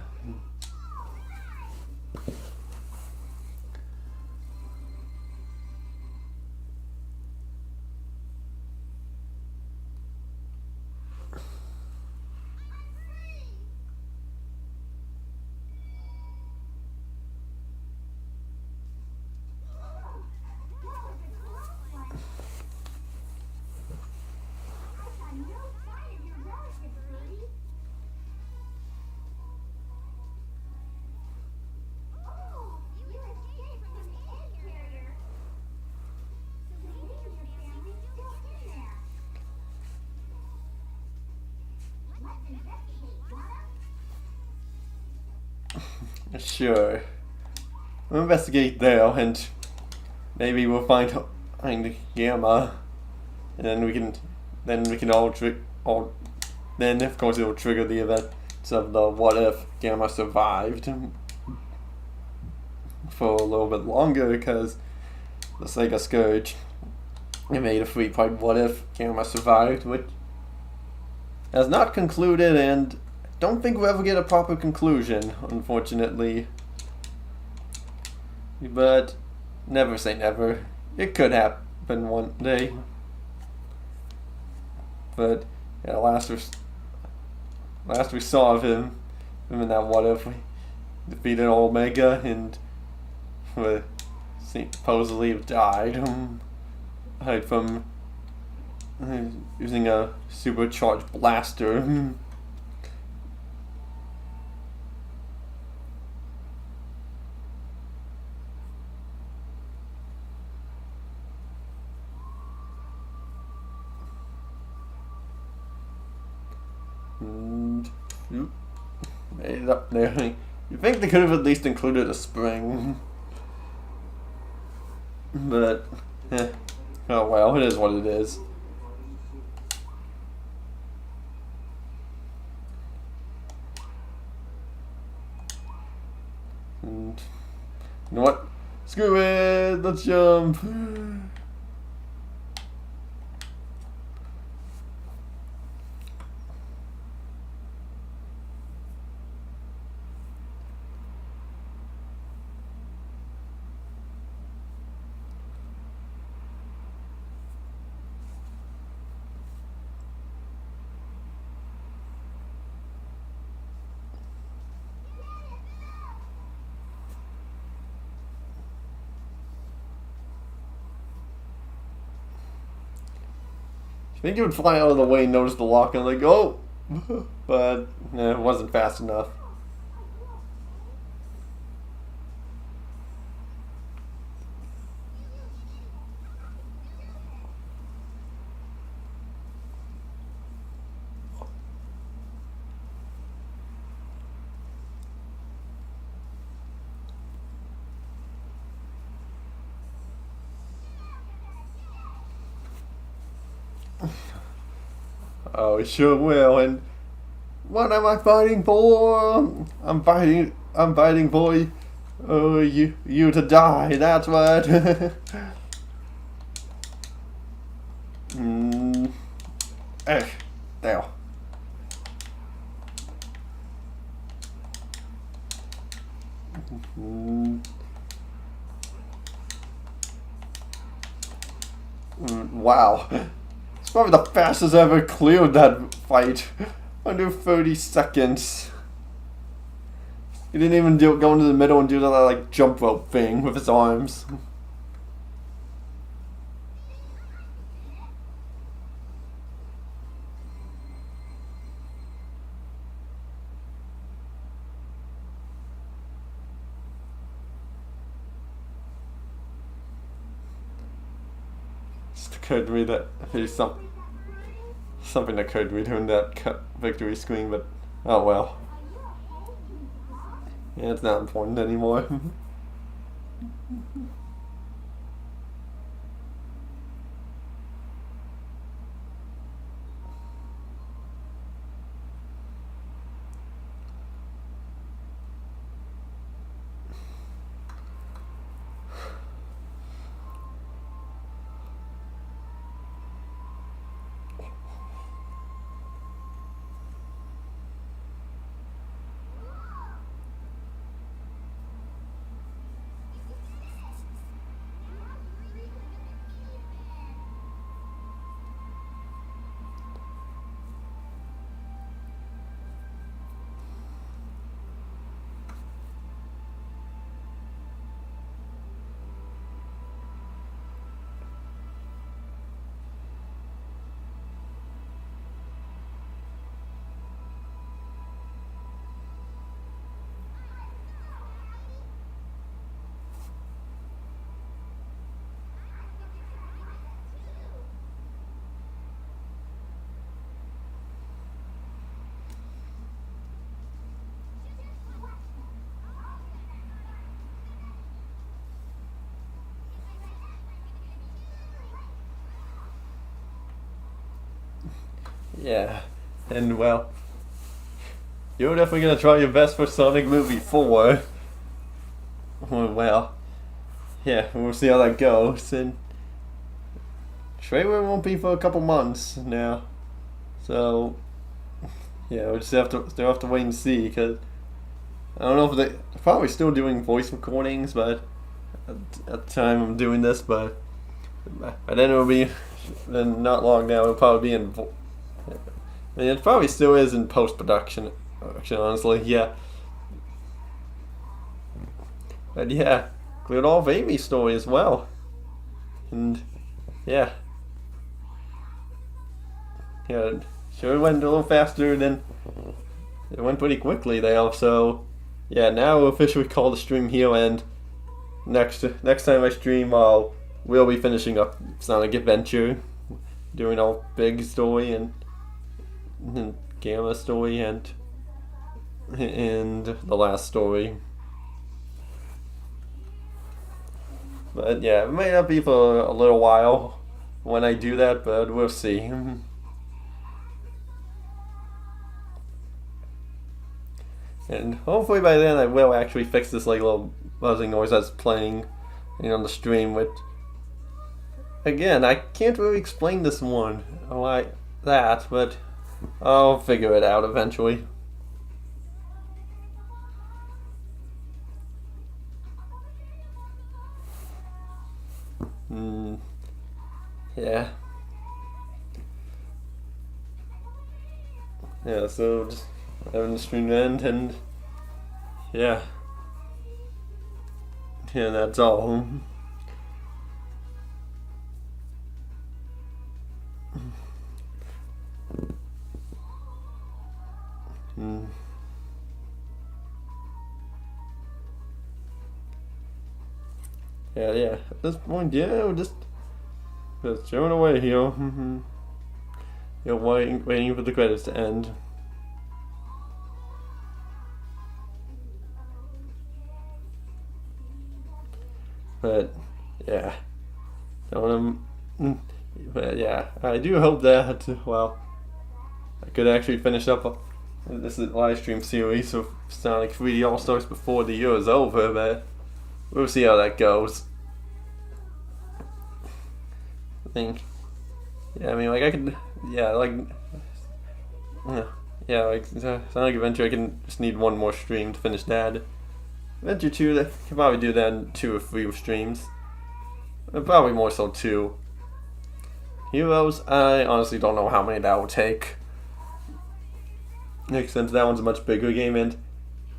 Sure. We'll investigate there, and maybe we'll find Gamma, and then we can then of course it will trigger the events of the what if Gamma survived for a little bit longer, because the Sega Scourge made a 3-part what if Gamma survived, which has not concluded, and don't think we'll ever get a proper conclusion, unfortunately. But never say never. It could happen one day. But yeah, last we saw of him in that what if, we defeated Omega and supposedly died from using a supercharged blaster. Made it up there. You think they could have at least included a spring, but oh well, it is what it is. And you know what? Screw it. Let's jump. I think he would fly out of the way and notice the lock and like, oh, but it wasn't fast enough. Oh, it sure will. And what am I fighting for? I'm fighting for you to die. That's what. mm, eh, there. Wow. It's probably the fastest I ever cleared that fight. Under 30 seconds. He didn't even go into the middle and do that like jump rope thing with his arms. Just occurred to me that there's something occurred to me during that victory screen, but oh well. Yeah, it's not important anymore. Yeah, and well, you're definitely gonna try your best for Sonic Movie 4. Well, yeah, we'll see how that goes. And trailer won't be for a couple months now, so yeah, we'll just still have to wait and see. Cause I don't know if they're probably still doing voice recordings, but at the time I'm doing this, but then it'll be then not long now. It'll probably be in. I mean, it probably still is in post-production, actually, honestly, yeah. But yeah, cleared all of Amy's story as well. And yeah. Yeah, sure it went a little faster than, it went pretty quickly there, so yeah, now we'll officially call the stream here, and next time I stream, we'll be finishing up Sonic Adventure, doing our big story and Gamma story and the last story. But yeah, it may not be for a little while when I do that, but we'll see. And hopefully by then I will actually fix this like little buzzing noise that's playing on the stream. Which, again, I can't really explain this one like that, but I'll figure it out eventually. Yeah. Yeah, so just having the stream end, and yeah. Yeah, that's all. Yeah. At this point, yeah, we're just chilling away here. Waiting for the credits to end. But yeah, but yeah, I do hope that I could actually finish up this live stream series of Sonic 3D All Stars before the year is over. But we'll see how that goes. I think, yeah, I mean, like I could, yeah, like, yeah, like Sonic Adventure, I can just need one more stream to finish that. Adventure 2, I can probably do that in 2 or 3 streams. Probably more so 2. Heroes, I honestly don't know how many that will take. Since that one's a much bigger game, and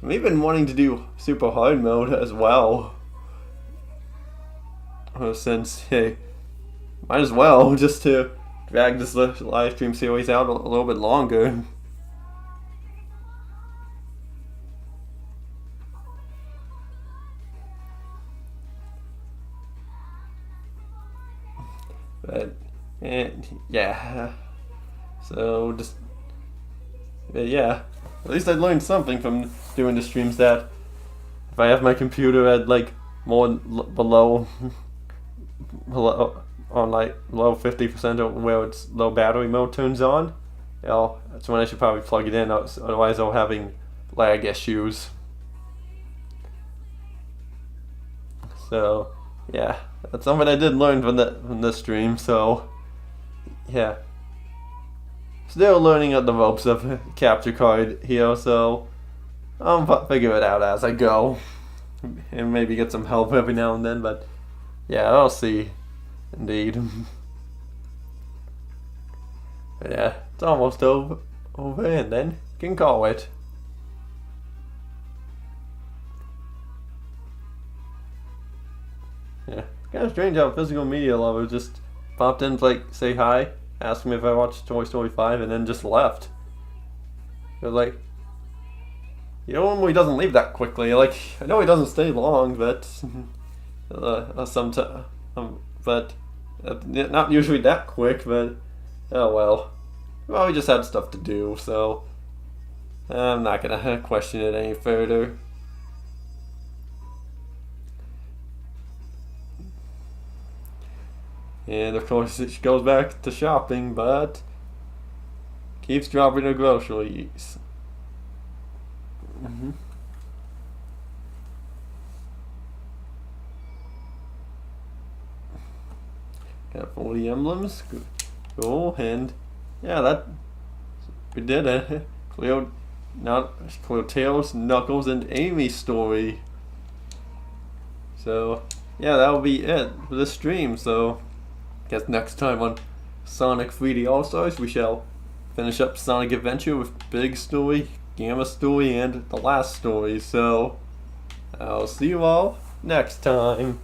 I'm even wanting to do super hard mode as well. Since, hey, might as well just to drag this live stream series out a little bit longer. But yeah, so just yeah, at least I learned something from doing the streams, that if I have my computer at like more below on like low 50% of where its low battery mode turns on, that's when I should probably plug it in. Otherwise, I'll having lag issues. So yeah, that's something I did learn from this stream. So yeah, still learning the ropes of capture card here. So I'll figure it out as I go, and maybe get some help every now and then. But yeah, I'll see. Indeed. But yeah, it's almost over, and then you can call it. Yeah, kind of strange how a physical media lover just popped in to like say hi, asked me if I watched Toy Story 5, and then just left. They're like, he doesn't leave that quickly. Like, I know he doesn't stay long, but sometimes, but not usually that quick. But oh well. Well, we just had stuff to do, so I'm not gonna question it any further. And of course, she goes back to shopping, but keeps dropping her groceries. Got 40 emblems. Cool, and yeah, that we did it. Clear Tails, Knuckles, and Amy's story. So yeah, that'll be it for this stream. So guess next time on Sonic 3D All Stars, we shall finish up Sonic Adventure with Big Story, Gamma Story, and the last story. So I'll see you all next time.